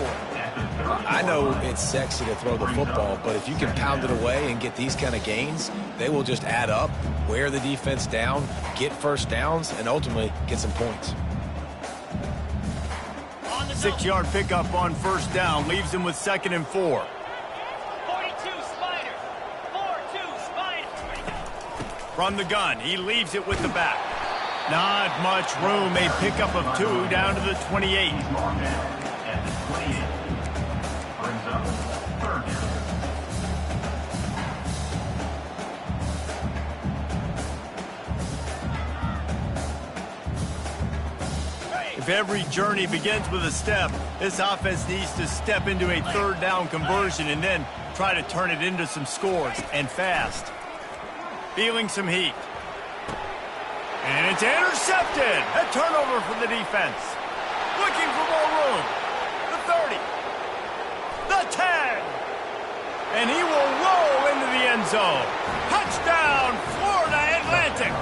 I know it's sexy to throw the football, but if you can pound it away and get these kind of gains, they will just add up, wear the defense down, get first downs, and ultimately get some points. 6-yard pickup on first down leaves him with 2nd and 4. 42 Spider. 4-2 Spider. From the gun, he leaves it with the back. Not much room. A pickup of 2 down to the 28. At the 28. Brings up 3rd down. If every journey begins with a step, this offense needs to step into a 3rd down conversion and then try to turn it into some scores, and fast. Feeling some heat. And it's intercepted. A turnover for the defense. Looking for more room. The 30. The 10. And he will roll into the end zone. Touchdown, Florida Atlantic.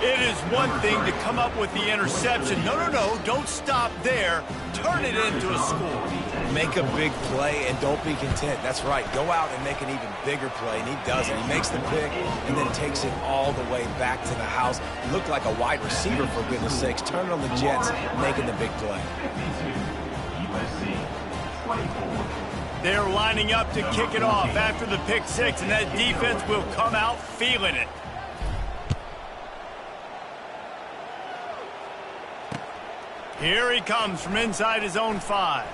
It is one thing to come up with the interception. No, don't stop there. Turn it into a score. Make a big play and don't be content. That's right. Go out and make an even bigger play, and he does it. He makes the pick and then takes it all the way back to the house. Looked like a wide receiver, for goodness sakes. Turn it on the Jets, making the big play. 52, USC, 24. They're lining up to kick it off after the pick 6, and that defense will come out feeling it. Here he comes from inside his own 5.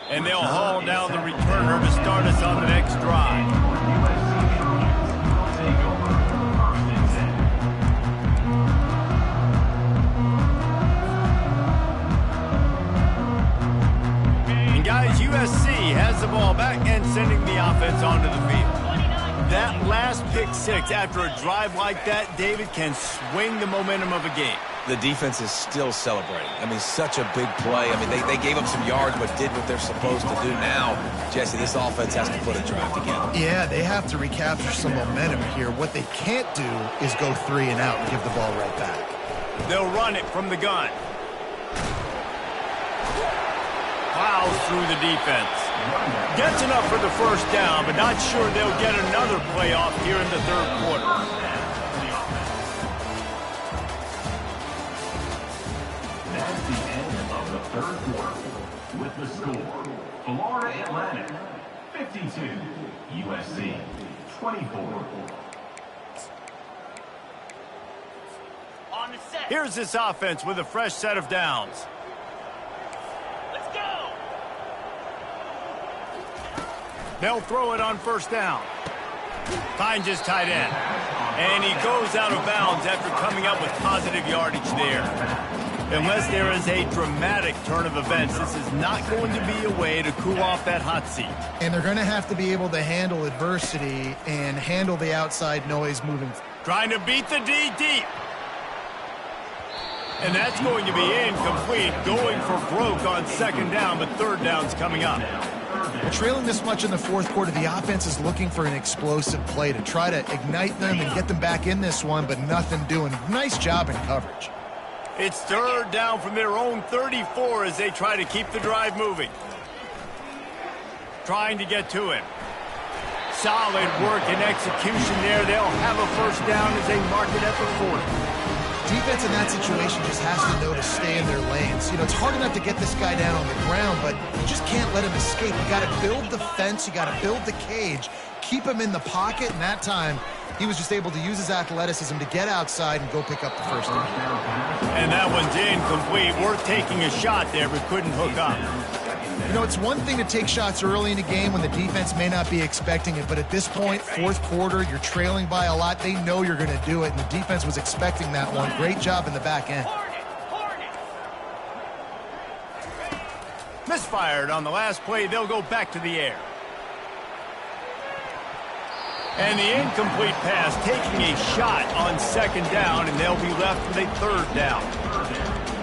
And they'll haul down the returner to start us on the next drive. And guys, USC has the ball back and sending the offense onto the field. That last pick 6 after a drive like that, David, can swing the momentum of a game. The defense is still celebrating. I mean, such a big play. I mean, they gave up some yards but did what they're supposed to do. Now, Jesse, this offense has to put a drive together. Yeah, they have to recapture some momentum here. What they can't do is go 3 and out and give the ball right back. They'll run it from the gun. Plows through the defense. Gets enough for the first down, but not sure they'll get another play off here in the 3rd quarter. That's the end of the 3rd quarter. With the score, Florida Atlantic, 52, USC, 24. On the set. Here's this offense with a fresh set of downs. Let's go. They'll throw it on first down. Finds his tight end. And he goes out of bounds after coming up with positive yardage there. Unless there is a dramatic turn of events, this is not going to be a way to cool off that hot seat. And they're going to have to be able to handle adversity and handle the outside noise moving. Trying to beat the D deep. And that's going to be incomplete. Going for broke on 2nd down, but 3rd down's coming up. Trailing this much in the 4th quarter, the offense is looking for an explosive play to try to ignite them and get them back in this one, but nothing doing. Nice job in coverage. It's 3rd down from their own 34 as they try to keep the drive moving. Trying to get to him. Solid work and execution there. They'll have a first down as they mark it at the 40. Defense in that situation just has to know to stay in their lanes. You know, it's hard enough to get this guy down on the ground, but you just can't let him escape. You got to build the fence. You got to build the cage. Keep him in the pocket, and that time he was just able to use his athleticism to get outside and go pick up the first down. And that one's incomplete. Worth taking a shot there, but couldn't hook up. You know, it's one thing to take shots early in a game when the defense may not be expecting it, but at this point, 4th quarter, you're trailing by a lot. They know you're going to do it, and the defense was expecting that one. Great job in the back end. Misfired on the last play. They'll go back to the air. And the incomplete pass taking a shot on 2nd down, and they'll be left with a 3rd down.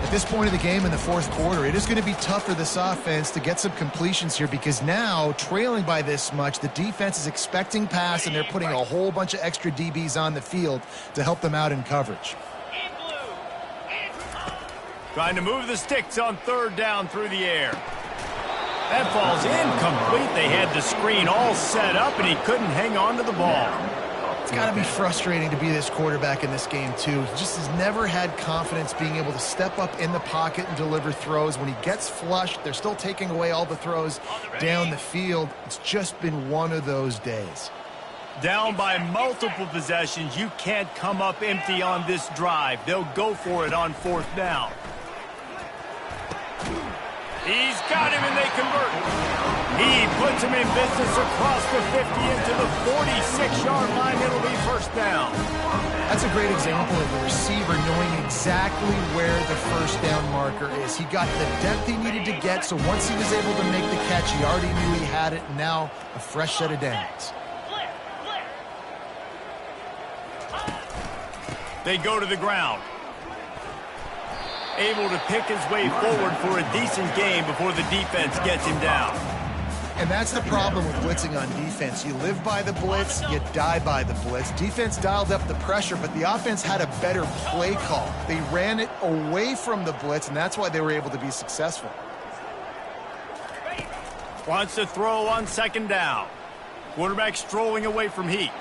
At this point of the game in the 4th quarter, it is going to be tough for this offense to get some completions here because now, trailing by this much, the defense is expecting pass, and they're putting a whole bunch of extra DBs on the field to help them out in coverage. Trying to move the sticks on third down through the air. That falls incomplete. They had the screen all set up, and he couldn't hang on to the ball. It's got to be frustrating to be this quarterback in this game, too. He just has never had confidence being able to step up in the pocket and deliver throws. When he gets flushed, they're still taking away all the throws down the field. It's just been one of those days. Down by multiple possessions, you can't come up empty on this drive. They'll go for it on fourth down. He's got him, and they convert. He puts him in business across the 50 into the 46-yard line. It'll be first down. That's a great example of the receiver knowing exactly where the first down marker is. He got the depth he needed to get, so once he was able to make the catch, he already knew he had it, and now a fresh set of downs. They go to the ground. Able to pick his way forward for a decent game before the defense gets him down. And that's the problem with blitzing on defense. You live by the blitz, you die by the blitz. Defense dialed up the pressure, but the offense had a better play call. They ran it away from the blitz, and that's why they were able to be successful. Wants to throw on second down. Quarterback strolling away from Heat.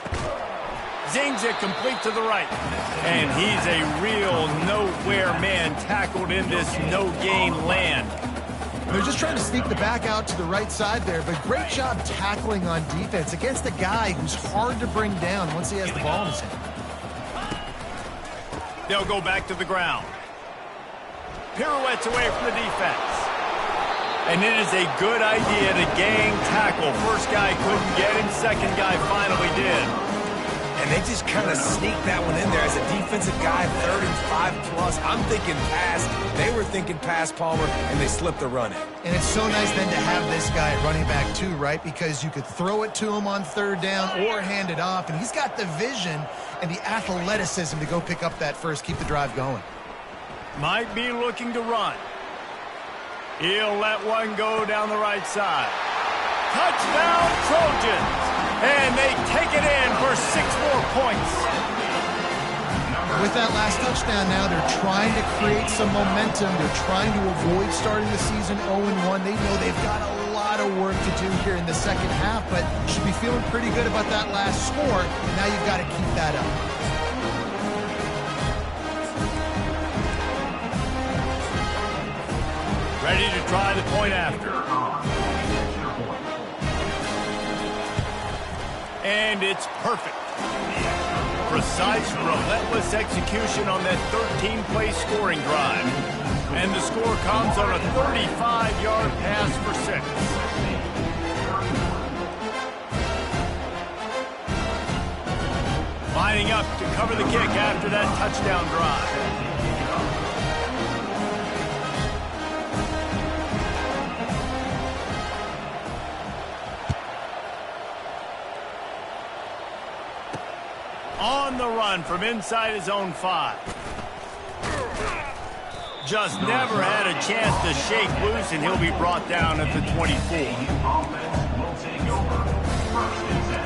Zings it complete to the right. And he's a real nowhere man tackled in this no-gain land. They're just trying to sneak the back out to the right side there, but great job tackling on defense against a guy who's hard to bring down once he has the ball in his hand. They'll go back to the ground. Pirouettes away from the defense. And it is a good idea to gang tackle. First guy couldn't get him, second guy finally did. And they just kind of sneaked that one in there as a defensive guy, 3rd and 5+. I'm thinking pass. They were thinking pass, Palmer, and they slipped the run in. And it's so nice then to have this guy at running back too, right? Because you could throw it to him on third down or hand it off, and he's got the vision and the athleticism to go pick up that first, keep the drive going. Might be looking to run. He'll let one go down the right side. Touchdown, Trojans! And they take it in for 6 more points. With that last touchdown now, they're trying to create some momentum. They're trying to avoid starting the season 0-1. They know they've got a lot of work to do here in the second half, but should be feeling pretty good about that last score. Now you've got to keep that up. Ready to try the point after. And it's perfect. Precise, relentless execution on that 13-play scoring drive. And the score comes on a 35-yard pass for 6. Lining up to cover the kick after that touchdown drive. On the run from inside his own 5. Just never had a chance to shake loose, and he'll be brought down at the 24. Offense will take over. 1st and 10.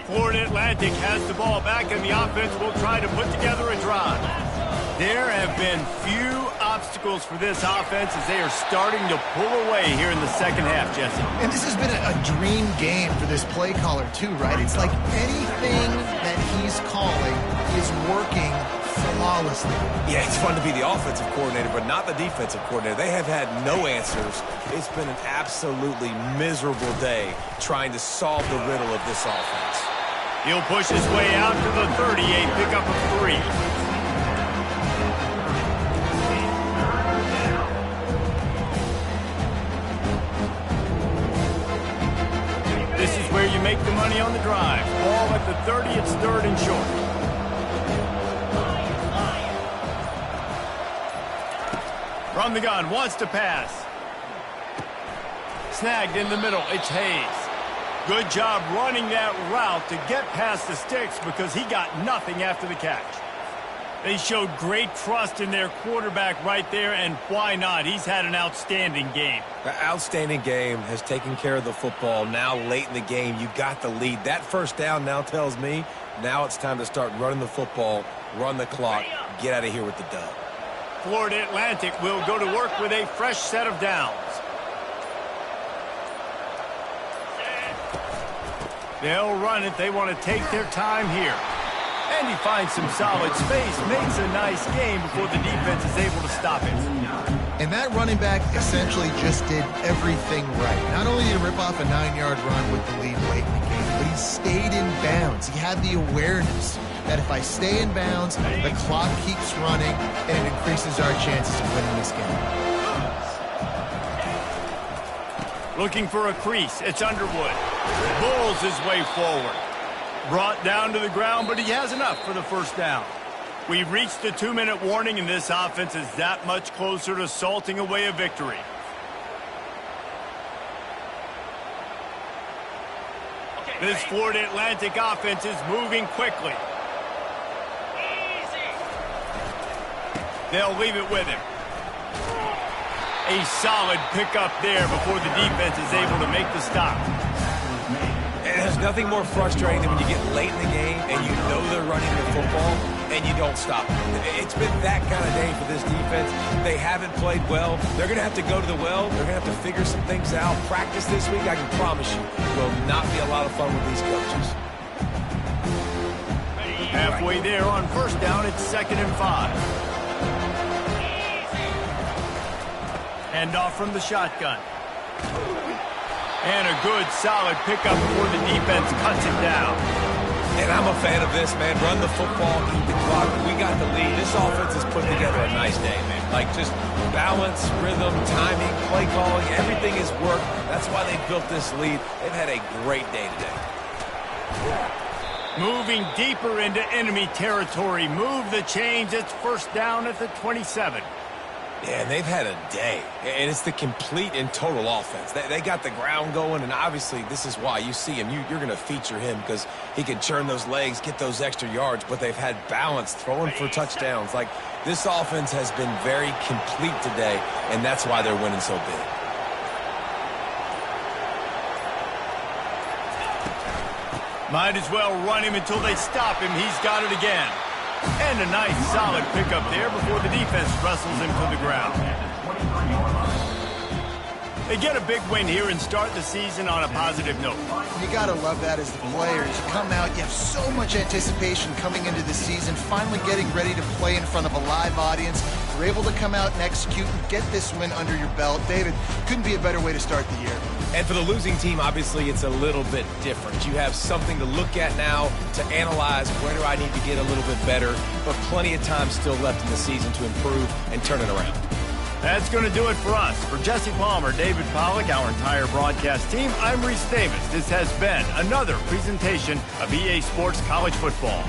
Florida Atlantic has the ball back, and the offense will try to put together a drive. There have been few obstacles for this offense as they are starting to pull away here in the second half, Jesse. And this has been a dream game for this play caller too, right? It's like anything that he's calling is working flawlessly. Yeah, it's fun to be the offensive coordinator, but not the defensive coordinator. They have had no answers. It's been an absolutely miserable day trying to solve the riddle of this offense. He'll push his way out to the 38, pickup of 3. This is where you make the money on the drive. Ball at the 30, it's 3rd and short. From the gun, wants to pass. Snagged in the middle, it's Hayes. Good job running that route to get past the sticks because he got nothing after the catch. They showed great trust in their quarterback right there, and why not? He's had an outstanding game. The outstanding game has taken care of the football. Now, late in the game, you got the lead. That first down now tells me now it's time to start running the football, run the clock, get out of here with the dub. Florida Atlantic will go to work with a fresh set of downs. They'll run it. They want to take their time here. And he finds some solid space, makes a nice game before the defense is able to stop it. And that running back essentially just did everything right. Not only did he rip off a 9-yard run with the lead late in the game, but he stayed in bounds. He had the awareness that if I stay in bounds, the clock keeps running, and it increases our chances of winning this game. Looking for a crease. It's Underwood. Bulls his way forward. Brought down to the ground, but he has enough for the first down. We've reached the 2-minute warning, and this offense is that much closer to salting away a victory. This Florida Atlantic offense is moving quickly. They'll leave it with him. A solid pickup there before the defense is able to make the stop. And there's nothing more frustrating than when you get late in the game and you know they're running the football and you don't stop them. It's been that kind of day for this defense. They haven't played well. They're going to have to go to the well. They're going to have to figure some things out. Practice this week, I can promise you, will not be a lot of fun with these coaches. Halfway there on first down, it's 2nd and 5. Handoff from the shotgun. And a good, solid pickup before the defense cuts it down. And I'm a fan of this, man. Run the football, keep the clock. We got the lead. This offense has put together a nice day, man. Like, just balance, rhythm, timing, play calling, everything has worked. That's why they built this lead. They've had a great day today. Moving deeper into enemy territory. Move the chains. It's first down at the 27. Yeah, and they've had a day, and it's the complete and total offense. They got the ground going, and obviously this is why you see him. You're going to feature him because he can churn those legs, get those extra yards, but they've had balance, throwing for touchdowns. Like, this offense has been very complete today, and that's why they're winning so big. Might as well run him until they stop him. He's got it again. And a nice solid pickup there before the defense wrestles him to the ground. They get a big win here and start the season on a positive note. You got to love that as the players. You come out, you have so much anticipation coming into the season, finally getting ready to play in front of a live audience. You're able to come out and execute and get this win under your belt. David, couldn't be a better way to start the year. And for the losing team, obviously, it's a little bit different. You have something to look at now to analyze where do I need to get a little bit better, but plenty of time still left in the season to improve and turn it around. That's going to do it for us. For Jesse Palmer, David Pollack, our entire broadcast team, I'm Reese Davis. This has been another presentation of EA Sports College Football.